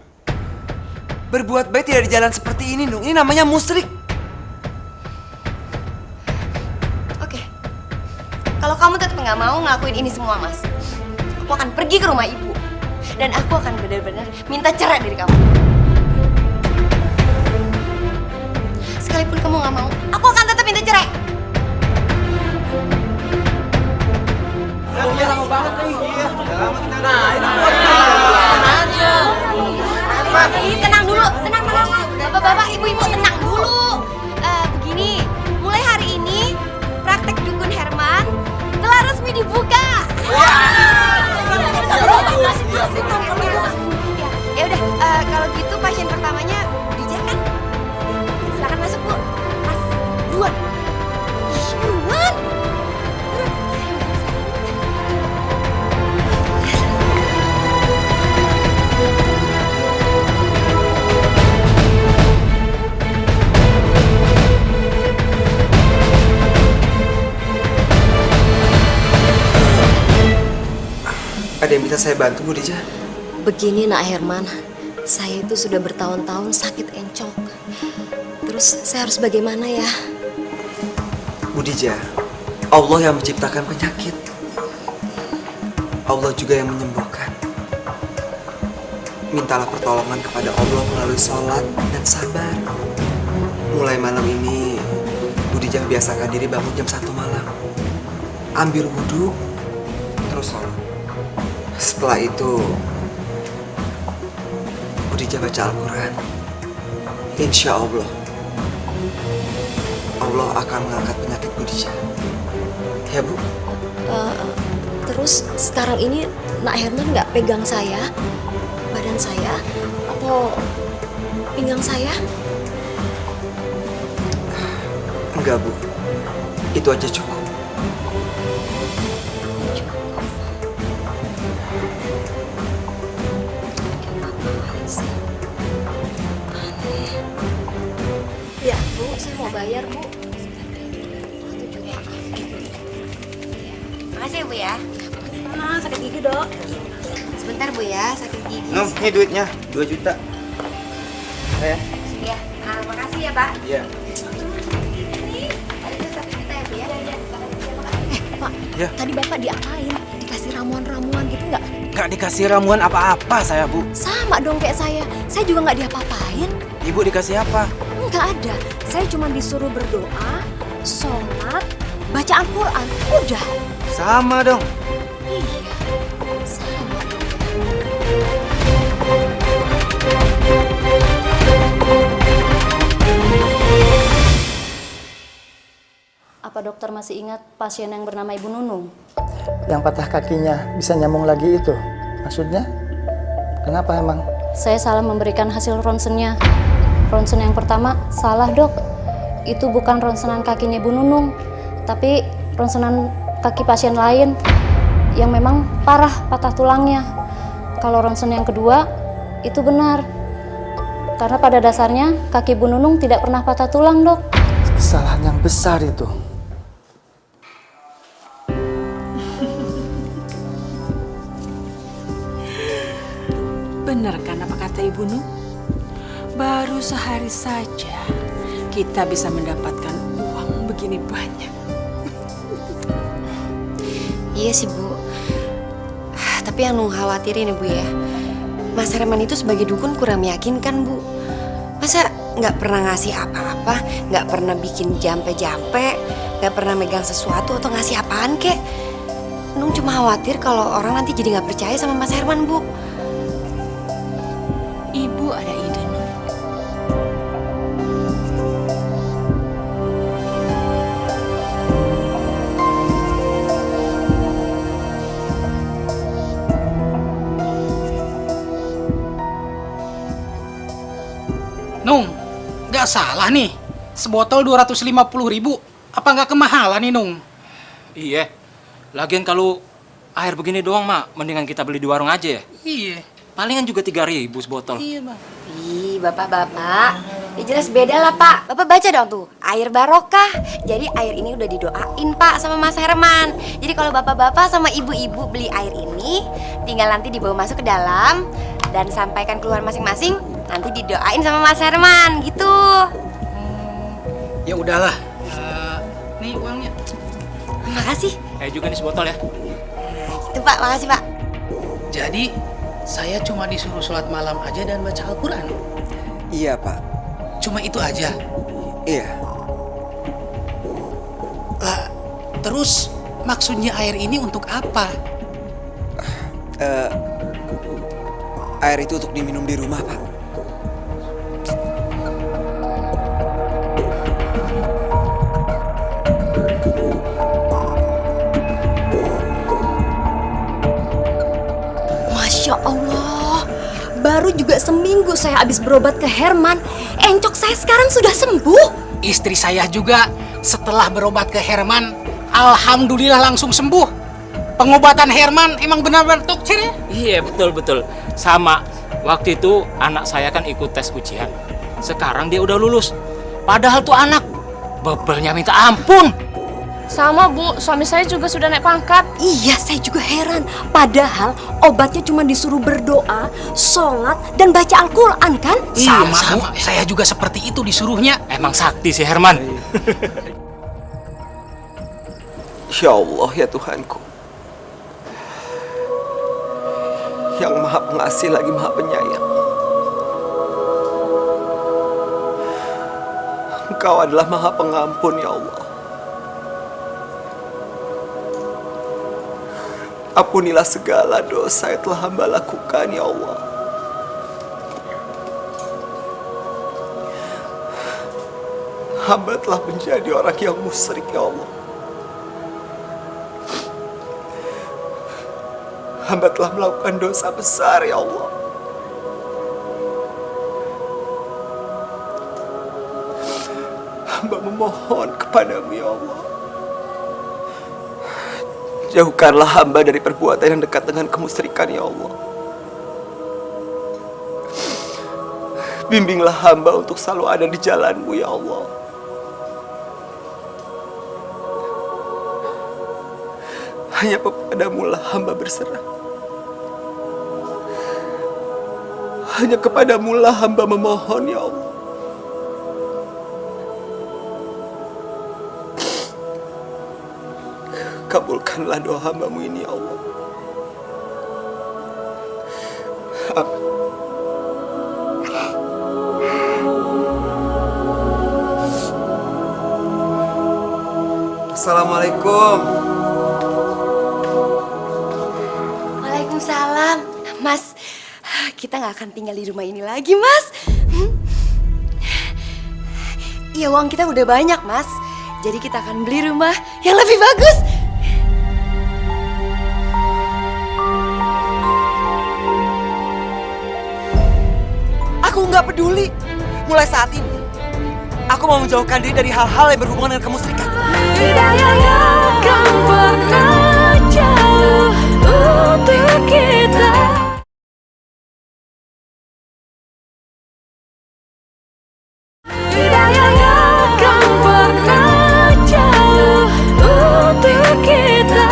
berbuat baik tidak di jalan seperti ini, Nuh. Ini namanya musyrik. Oke. Kalau kamu tetap nggak mau ngelakuin ini semua, Mas, aku akan pergi ke rumah ibu. Dan aku akan benar-benar minta cerai dari kamu. Sekalipun kamu nggak mau, aku akan tetap minta cerai. Lama banget nih. Lama kita. Tenang dulu, tenang. Bapak-bapak, ibu-ibu tenang dulu. Begini, mulai hari ini praktek dukun Herman telah resmi dibuka. Ya udah, kalau gitu pasien pertamanya Budija kan? Silakan masuk, Bu. Mas, duluan. Duluan. Ada yang bisa saya bantu, Bu Dija? Begini, Nak Herman. Saya itu sudah bertahun-tahun sakit encok. Terus saya harus bagaimana ya? Bu Dija, Allah yang menciptakan penyakit. Allah juga yang menyembuhkan. Mintalah pertolongan kepada Allah melalui sholat dan sabar. Mulai malam ini, Bu Dija biasakan diri bangun jam 1 malam. Ambil wudhu, terus sholat. Setelah itu, Budija baca Al-Quran. Insya Allah, Allah akan mengangkat penyakit Budija. Ya, Bu? Terus sekarang ini Nak Herman nggak pegang saya, badan saya, atau pinggang saya? Enggak, Bu. Itu aja cukup. Ya, Bu, saya mau bayar, Bu. Makasih, Bu ya. Sakit gigi, Dok. Sebentar, Bu ya, sakit gigi. Nuh, ini duitnya 2 juta. Ya. Makasih ya, Pak. Iya. Pak, Ya. tadi Bapak diapain? Dikasih ramuan-ramuan gitu nggak? Nggak dikasih ramuan apa-apa saya, Bu. Sama dong kayak saya juga nggak diapa-apain. Ibu dikasih apa? Nggak ada, saya cuma disuruh berdoa, sholat, baca Al-Quran, udah. Sama dong. Iya, sama dong. Apa dokter masih ingat pasien yang bernama Ibu Nunung? Yang patah kakinya bisa nyambung lagi itu. Maksudnya? Kenapa emang? Saya salah memberikan hasil ronsennya. Ronsen yang pertama salah, Dok. Itu bukan ronsenan kakinya Ibu Nunung, tapi ronsenan kaki pasien lain yang memang parah patah tulangnya. Kalau ronsen yang kedua itu benar. Karena pada dasarnya kaki Bu Nunung tidak pernah patah tulang, Dok. Kesalahan yang besar itu. Benar kan apa kata Ibu Nun? Baru sehari saja kita bisa mendapatkan uang begini banyak. Iya sih, Bu. Tapi yang Nung khawatirin ya, Bu ya. Mas Herman itu sebagai dukun kurang meyakinkan, Bu. Masa nggak pernah ngasih apa-apa, nggak pernah bikin jampe-jampe, nggak pernah megang sesuatu atau ngasih apaan kek. Nung cuma khawatir kalau orang nanti jadi nggak percaya sama Mas Herman, Bu. Ibu ada ide, Nun. Nung, nggak salah nih. Sebotol 250.000. Apa nggak kemahalan nih, Nung? Iya. Lagian kalau air begini doang, Mak, mendingan kita beli di warung aja ya. Iya. Palingan juga 3.000 sebotol. Iya, Bang. Ih, bapak-bapak. Ya jelas beda lah, Pak. Bapak baca dong tuh, air barokah. Jadi air ini udah didoain, Pak, sama Mas Herman. Jadi kalau bapak-bapak sama ibu-ibu beli air ini, tinggal nanti dibawa masuk ke dalam dan sampaikan keluar masing-masing, nanti didoain sama Mas Herman, gitu. Ya udahlah. Nih uangnya. Terima kasih. Juga nih sebotol ya. Itu, Pak. Makasih, Pak. Jadi, saya cuma disuruh sholat malam aja dan baca Al-Quran. Iya, Pak. Cuma itu aja. Iya. Lah, terus maksudnya air ini untuk apa? Air itu untuk diminum di rumah, Pak. Masya Allah, baru juga seminggu saya habis berobat ke Herman, encok saya sekarang sudah sembuh. Istri saya juga setelah berobat ke Herman, alhamdulillah langsung sembuh. Pengobatan Herman emang benar-benar tokcer ya? Iya, betul-betul. Sama, waktu itu anak saya kan ikut tes ujian. Sekarang dia udah lulus. Padahal tuh anak bebelnya minta ampun. Sama, Bu. Suami saya juga sudah naik pangkat. Iya, saya juga heran. Padahal obatnya cuma disuruh berdoa, sholat, dan baca Al-Quran kan? Sama, Bu. Saya juga seperti itu disuruhnya. Emang sakti si Herman. Ya Allah, ya Tuhanku. Yang maha pengasih lagi maha penyayang. Engkau adalah maha pengampun, ya Allah. Ampunilah segala dosa yang telah hamba lakukan, ya Allah. Hamba telah menjadi orang yang musyrik, ya Allah. Hamba telah melakukan dosa besar, ya Allah. Hamba memohon kepadamu, ya Allah. Jauhkanlah hamba dari perbuatan yang dekat dengan kemusyrikan, ya Allah. Bimbinglah hamba untuk selalu ada di jalan-Mu, ya Allah. Hanya kepadamu lah hamba berserah. Hanya kepadamu lah hamba memohon, ya Allah. Kabulkanlah doa hamba-Mu ini, ya Allah. Assalamualaikum. Waalaikumsalam. Mas, kita nggak akan tinggal di rumah ini lagi, Mas. Iya, uang kita udah banyak, Mas. Jadi kita akan beli rumah yang lebih bagus. Aku nggak peduli. Mulai saat ini, aku mau menjauhkan diri dari hal-hal yang berhubungan dengan kemusyrikan. Akan pernah jauh untuk kita. Akan pernah jauh untuk kita.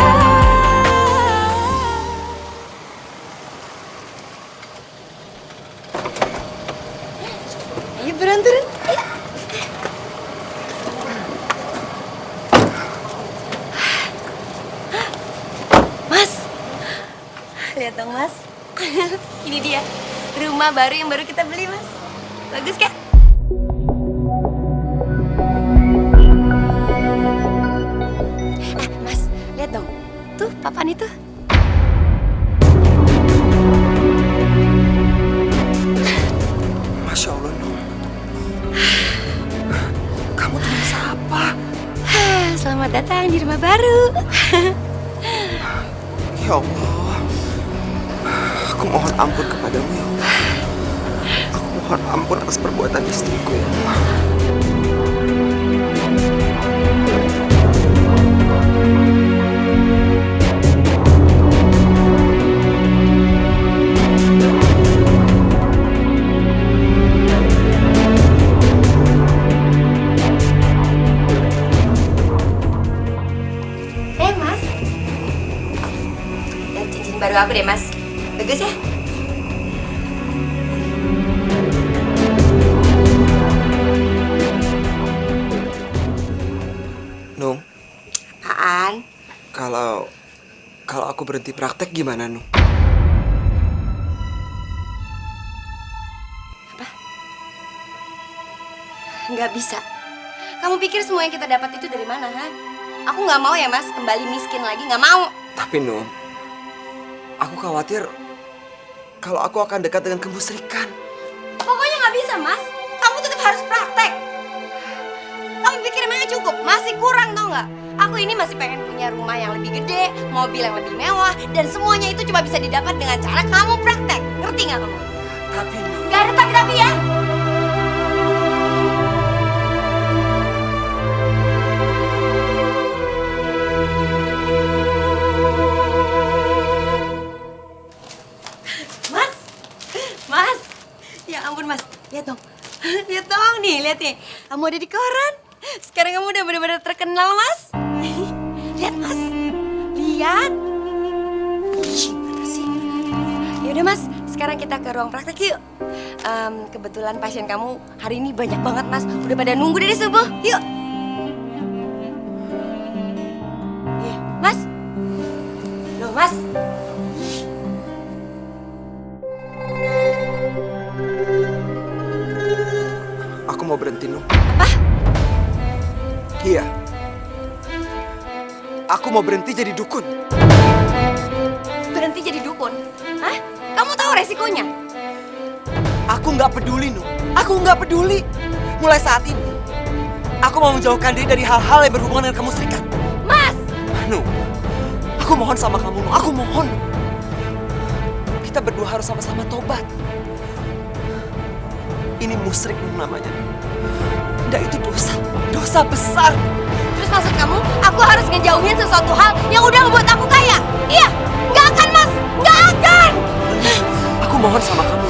Ayo buruan turun. Mas, lihat dong Mas. Ini dia rumah baru yang baru kita beli, Mas. Bagus kan? Mas, lihat dong. Tuh papan itu. Masya Allah, Nung. Kamu tuh bisa apa? Selamat datang di rumah baru. Ya Allah, aku mohon ampun kepadamu, ya Allah. Aku mohon ampun atas perbuatan istriku, ya Allah. Mas, lihat cincin baru aku deh, Mas. Bagus ya? Nung, Apaan? kalau aku berhenti praktek gimana, Nung? Nggak bisa. Kamu pikir semua yang kita dapat itu dari mana, ha? Aku nggak mau ya, Mas, kembali miskin lagi. Nggak mau. Tapi, Nung, aku khawatir kalau aku akan dekat dengan kemusyrikan. Pokoknya nggak bisa, Mas. Kamu tetap harus praktek. Kamu pikir emangnya cukup? Masih kurang, tau nggak? Aku ini masih pengen punya rumah yang lebih gede, mobil yang lebih mewah, dan semuanya itu cuma bisa didapat dengan cara kamu praktek. Ngerti nggak kamu? Tapi, Nung, Nggak ada tapi-tapi ya. Mas, ya ampun Mas, lihat dong, lihat dong nih, lihat nih, kamu ada di koran. Sekarang kamu udah benar-benar terkenal, Mas. Lihat Mas, lihat. Ih, mana sih? Ya udah Mas, sekarang kita ke ruang praktek yuk. Kebetulan pasien kamu hari ini banyak banget Mas, udah pada nunggu dari subuh. Yuk. Mas, loh Mas. aku mau berhenti, Nung. Apa? Iya. Aku mau berhenti jadi dukun. Berhenti jadi dukun? Hah? Kamu tahu resikonya? Aku nggak peduli, Nung. Aku nggak peduli. Mulai saat ini, aku mau menjauhkan diri dari hal-hal yang berhubungan dengan kemusyrikan. Mas! Nung, aku mohon sama kamu, Nung. Aku mohon. Kita berdua harus sama-sama tobat. Ini musyrik, Nung, namanya. Nggak, itu dosa. Dosa besar. Terus maksud kamu, aku harus ngejauhin sesuatu hal yang udah ngebuat aku kaya? Iya, nggak akan Mas, nggak akan. Aku mohon sama kamu.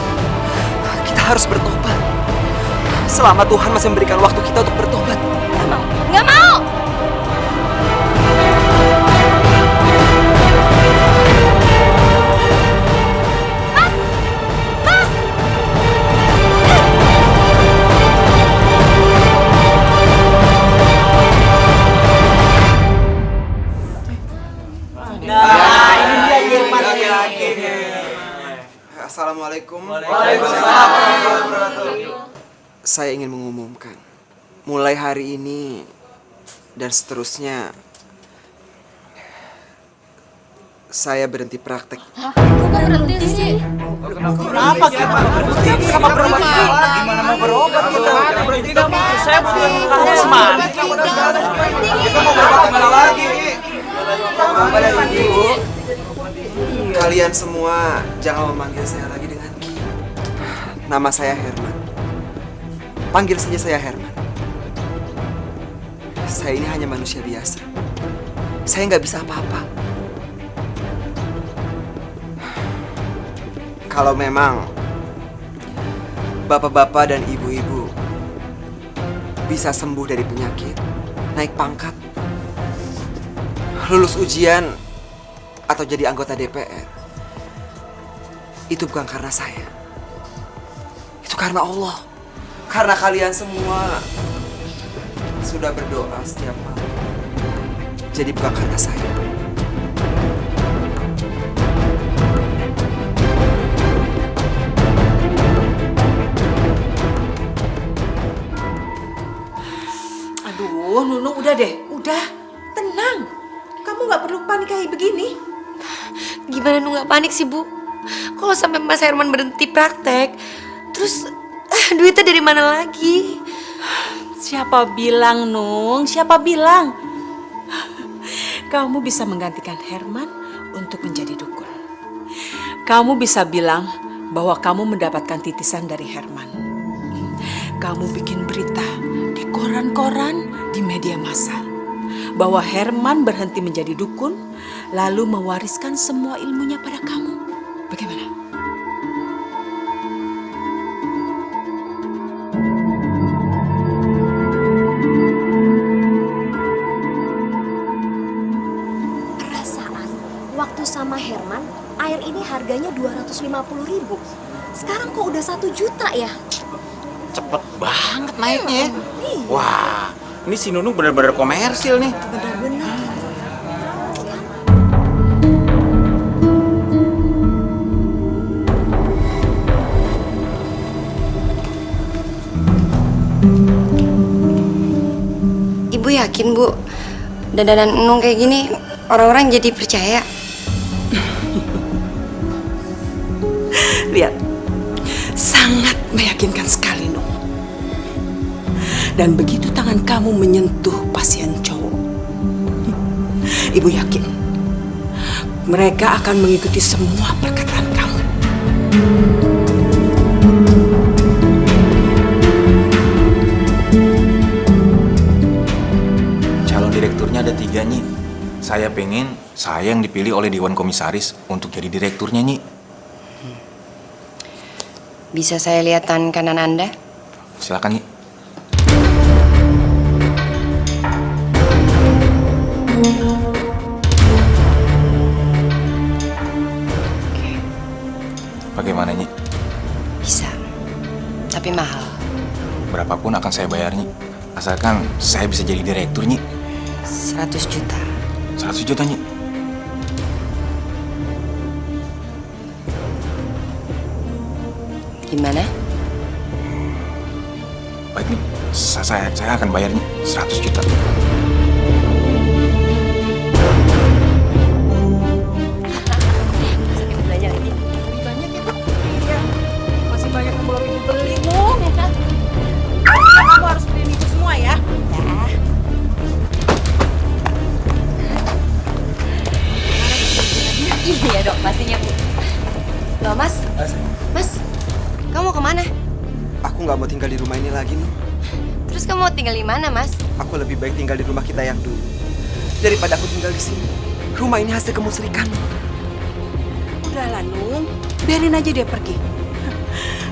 Kita harus bertobat. Selama Tuhan masih memberikan waktu kita untuk bertobat. Nggak mau, nggak mau. Assalamualaikum. Waalaikumsalam warahmatullahi wabarakatuh. Saya ingin mengumumkan, mulai hari ini dan seterusnya, saya berhenti praktek. Kok berhenti sih? Kenapa kita berhenti? Sama berobat gimana mau berobat kita? Tidak mau, saya butuh Herman. Kita mau berobat kemana lagi? Bapak dan Ibu, kalian semua jangan memanggil saya lagi dengan Ki. Nama saya Herman. Panggil saja saya Herman. Saya ini hanya manusia biasa. Saya nggak bisa apa-apa. Kalau memang bapak-bapak dan ibu-ibu bisa sembuh dari penyakit, naik pangkat, lulus ujian, atau jadi anggota DPR, itu bukan karena saya. Itu karena Allah. Karena kalian semua sudah berdoa setiap malam. Jadi bukan karena saya. Aduh, Nunung, udah deh, udah, tenang. Kamu nggak perlu panik kayak begini. Gimana Nung nggak panik sih, Bu? Kalau sampai Mas Herman berhenti praktek, terus duitnya dari mana lagi? Siapa bilang, Nung? Siapa bilang? Kamu bisa menggantikan Herman untuk menjadi dukun. Kamu bisa bilang bahwa kamu mendapatkan titisan dari Herman. Kamu bikin berita di koran-koran, di media massa, bahwa Herman berhenti menjadi dukun, lalu mewariskan semua ilmunya pada kamu. Bagaimana? Perasaan waktu sama Herman, air ini harganya 250.000. Sekarang kok udah 1 juta ya? Cepet banget naiknya ya. Iya. Wah, ini si Nunung bener-bener komersil nih. Bener-bener. Ibu yakin, Bu, dandanan Nung kayak gini orang-orang jadi percaya? Lihat, sangat meyakinkan sekali, Nung. Dan begitu tangan kamu menyentuh pasien cowok, Ibu yakin mereka akan mengikuti semua perkataan kamu. Calon direkturnya ada 3, Nyi. Saya pengen saya yang dipilih oleh Dewan Komisaris untuk jadi direkturnya, Nyi. Bisa saya lihat tangan kanan Anda? Silakan, Nyi. Bagaimana, Nyi? Bisa, tapi mahal. Berapapun akan saya bayar, Nyi. Asalkan saya bisa jadi direktur, Nyi. 100 juta. 100 juta, Nyi. Gimana? Baik, Nyi. Saya akan bayar, Nyi. 100 juta. Belajar lagi. Lebih banyak ya, Bu? Iya. Masih banyak yang belum Ibu beli, Nung. Kamu harus beliin Ibu semua ya. Iya dok, pastinya Bu. Loh Mas, kamu mau kemana? Aku nggak mau tinggal di rumah ini lagi, Nung. Terus kamu mau tinggal di mana Mas? Aku lebih baik tinggal di rumah kita yang dulu daripada aku tinggal di sini. Rumah ini hasil kemusrikan. Udahlah, Nung. Biarin aja dia pergi.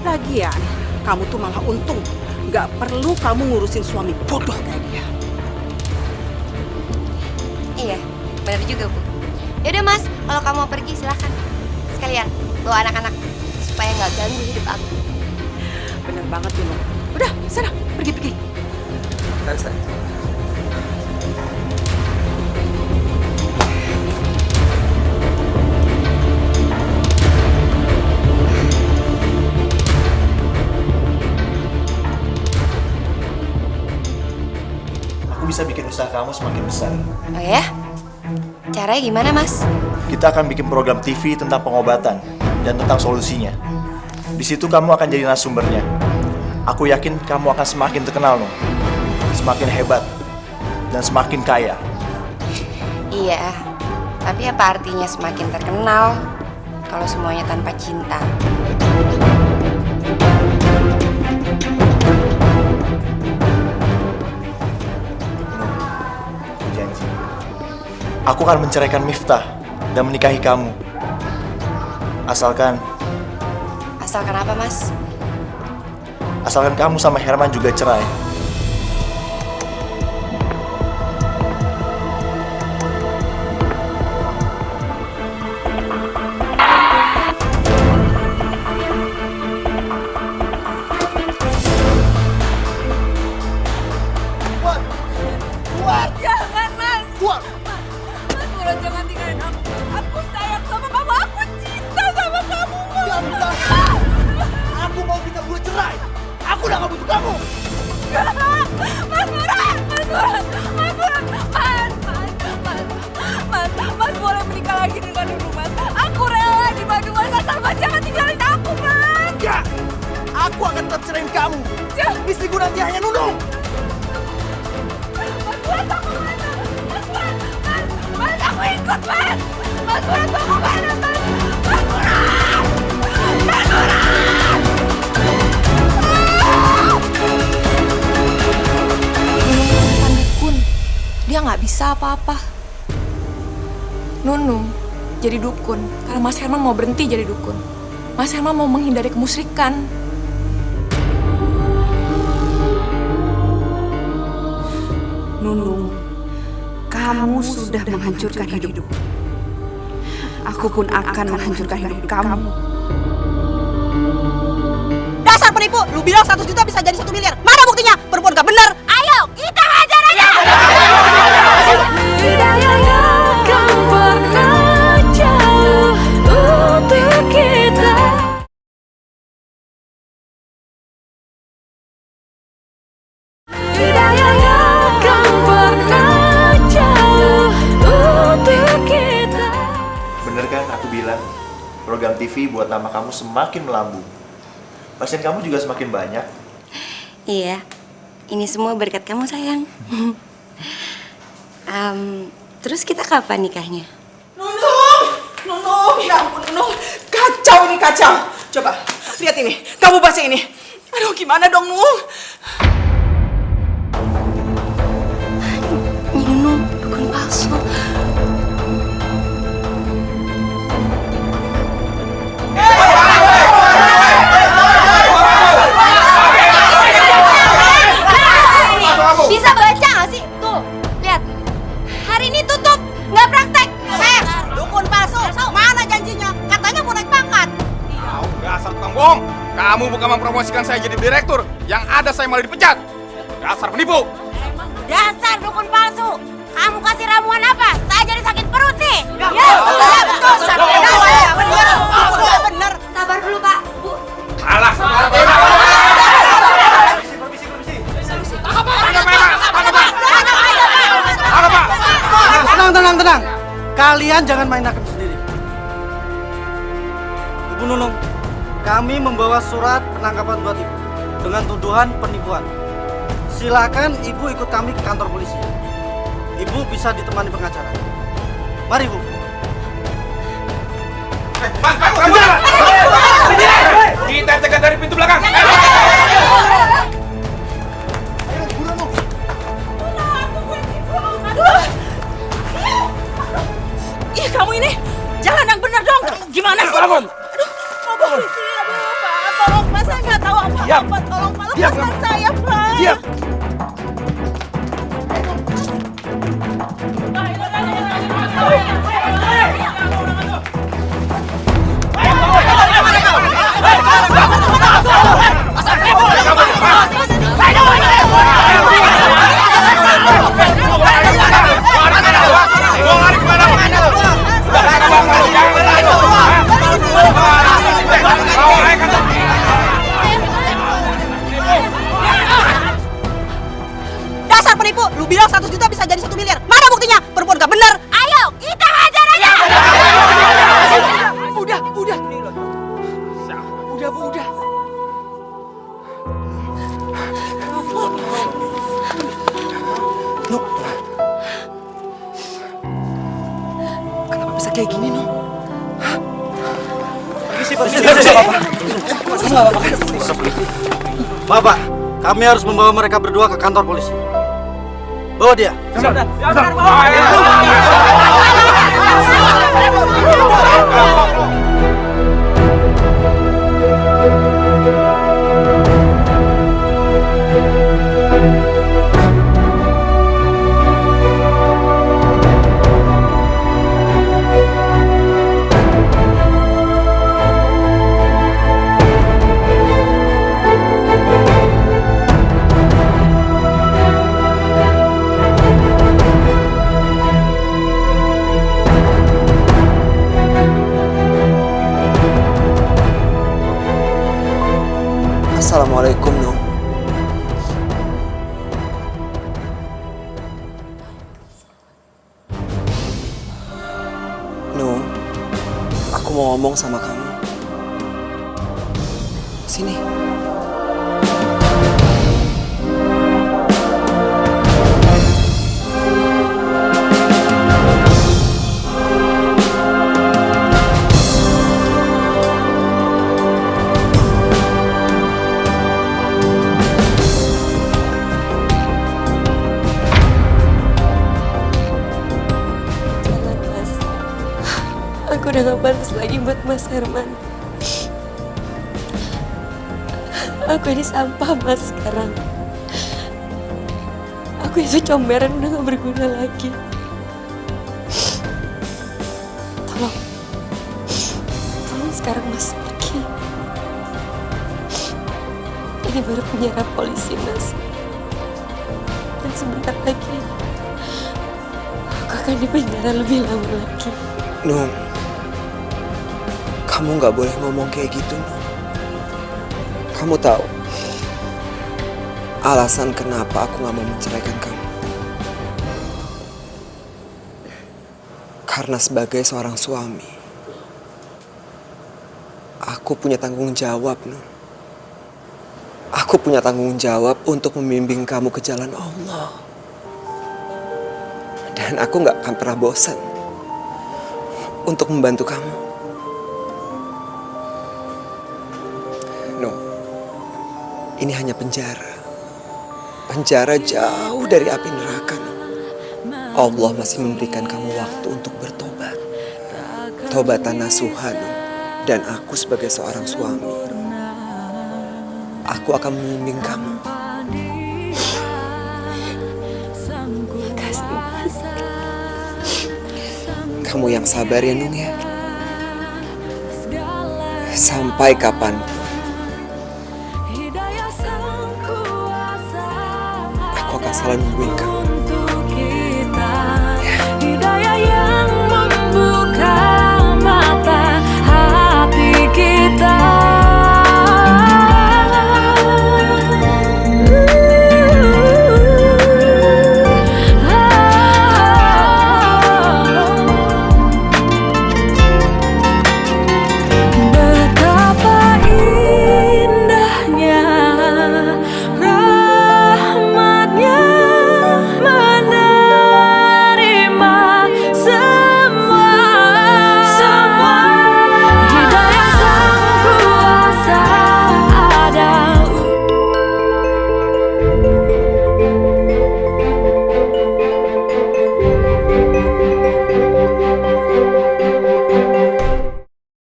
Lagian, kamu tuh malah untung. Gak perlu kamu ngurusin suami bodoh kayak dia. Iya, benar juga Bu. Yaudah Mas, kalau kamu mau pergi silahkan. Sekalian bawa anak-anak supaya nggak ganggu hidup aku. Bener banget tuh, Nung. Udah, sana, pergi-pergi. Saya. aku bisa bikin usaha kamu semakin besar. Oh ya? Caranya gimana, Mas? Kita akan bikin program TV tentang pengobatan dan tentang solusinya. Di situ kamu akan jadi narasumbernya. Aku yakin kamu akan semakin terkenal, Nung. Semakin hebat dan semakin kaya. Iya, tapi apa artinya semakin terkenal kalau semuanya tanpa cinta? Aku janji. Aku akan menceraikan Miftah dan menikahi kamu. Asalkan apa, Mas? Asalkan kamu sama Herman juga cerai. Jangan, Mas. Mas Murad, jangan tinggalin aku. Aku sayang sama kamu. Aku cinta sama kamu, Mas. Aku mau kita berdua cerai. Aku udah gak butuh kamu. Mas Murad, Mas boleh menikah lagi dengan Nunung, Mas. Aku rela dibantu Mas, asal Mas jangan tinggalin aku, Mas. Enggak. Aku akan tetap ceraiin kamu. Istriku nanti hanya Nunung. Mas, aku ikut, Mas. Mas Murad, mau kemana, Mas? Mas Murad! Mas Murad! Bukan dukun. Dia nggak bisa apa-apa. Nunung jadi dukun karena Mas Herman mau berhenti jadi dukun. Mas Herman mau menghindari kemusyrikan. Nunung, kamu sudah menghancurkan hidup. Aku pun akan menghancurkan hidup kamu. Dasar penipu, lu bilang 100 juta bisa jadi 1 miliar. Mana buktinya? Perempuan gak bener. Ayo, kita hajar aja. Bener kan aku bilang, program TV buat nama kamu semakin melambung. Pasien kamu juga semakin banyak. Iya, ini semua berkat kamu, sayang. Terus kita kapan nikahnya? Nunung, ya ampun Nunung. Kacau ini, kacau. Coba, lihat ini. Kamu baca ini. Aduh, gimana dong, Nung? Nunung, dukun palsu. Bisa baca nggak sih? Tuh, lihat. Hari ini tutup, nggak praktek. Dukun palsu. Mana janjinya? Katanya mau naik pangkat. Dasar tukang bohong. Kamu bukan mempromosikan saya jadi direktur. Yang ada saya malah dipecat. Dasar penipu. Dasar dukun palsu. Kamu kasih ramuan apa? Saya jadi sakit perut nih. Ya, betul. Bener. Sabar dulu, Pak. Bu. Alah. Tenang. Kalian jangan main hakim sendiri. Ibu Nunung, kami membawa surat penangkapan buat Ibu dengan tuduhan penipuan. Silakan Ibu ikut kami ke kantor polisi. Ibu bisa ditemani pengacara. Mari, Bu. Kita cegat dari pintu belakang. Ih, kamu ini jalan yang benar dong. Gimana sih? Bangun. Aduh, mau polisi. Aduh, Pak. Tolong, Pak. Saya nggak tahu apa-apa. Tolong, Pak. Lepaskan saya, Pak. Diam. Lu bilang 100 juta bisa jadi 1 miliar. Mana buktinya? Perempuan gak benar. Ayo, kita hajar aja. Udah. Udah, Bu, udah. Nuk. Kenapa bisa kayak gini, Nuk? Maaf, Pak. Kami harus membawa mereka berdua ke kantor polisi. Bawa dia. Assalamualaikum, Nung. Nung, aku mau ngomong sama kamu. Sini. Aku udah gak pantas lagi buat Mas Herman. Aku ini sampah, Mas, sekarang. Aku itu comberan udah gak berguna lagi. Tolong sekarang Mas pergi. Ini baru penjara polisi, Mas. Dan sebentar lagi aku akan dipenjara lebih lama lagi. Nung, kamu nggak boleh ngomong kayak gitu, Nung. Kamu tahu alasan kenapa aku nggak mau menceraikan kamu? Karena sebagai seorang suami, aku punya tanggung jawab, Nung. Aku punya tanggung jawab untuk membimbing kamu ke jalan Allah. Dan aku nggak akan pernah bosan untuk membantu kamu. No, ini hanya penjara. Penjara jauh dari api neraka. No. Allah masih memberikan kamu waktu untuk bertobat. Tobatan nasuha, no. Dan aku sebagai seorang suami, aku akan membimbing kamu. Makasih, Mas. Kamu yang sabar ya, Nung ya. Sampai kapan aku akan selalu nungguin kamu.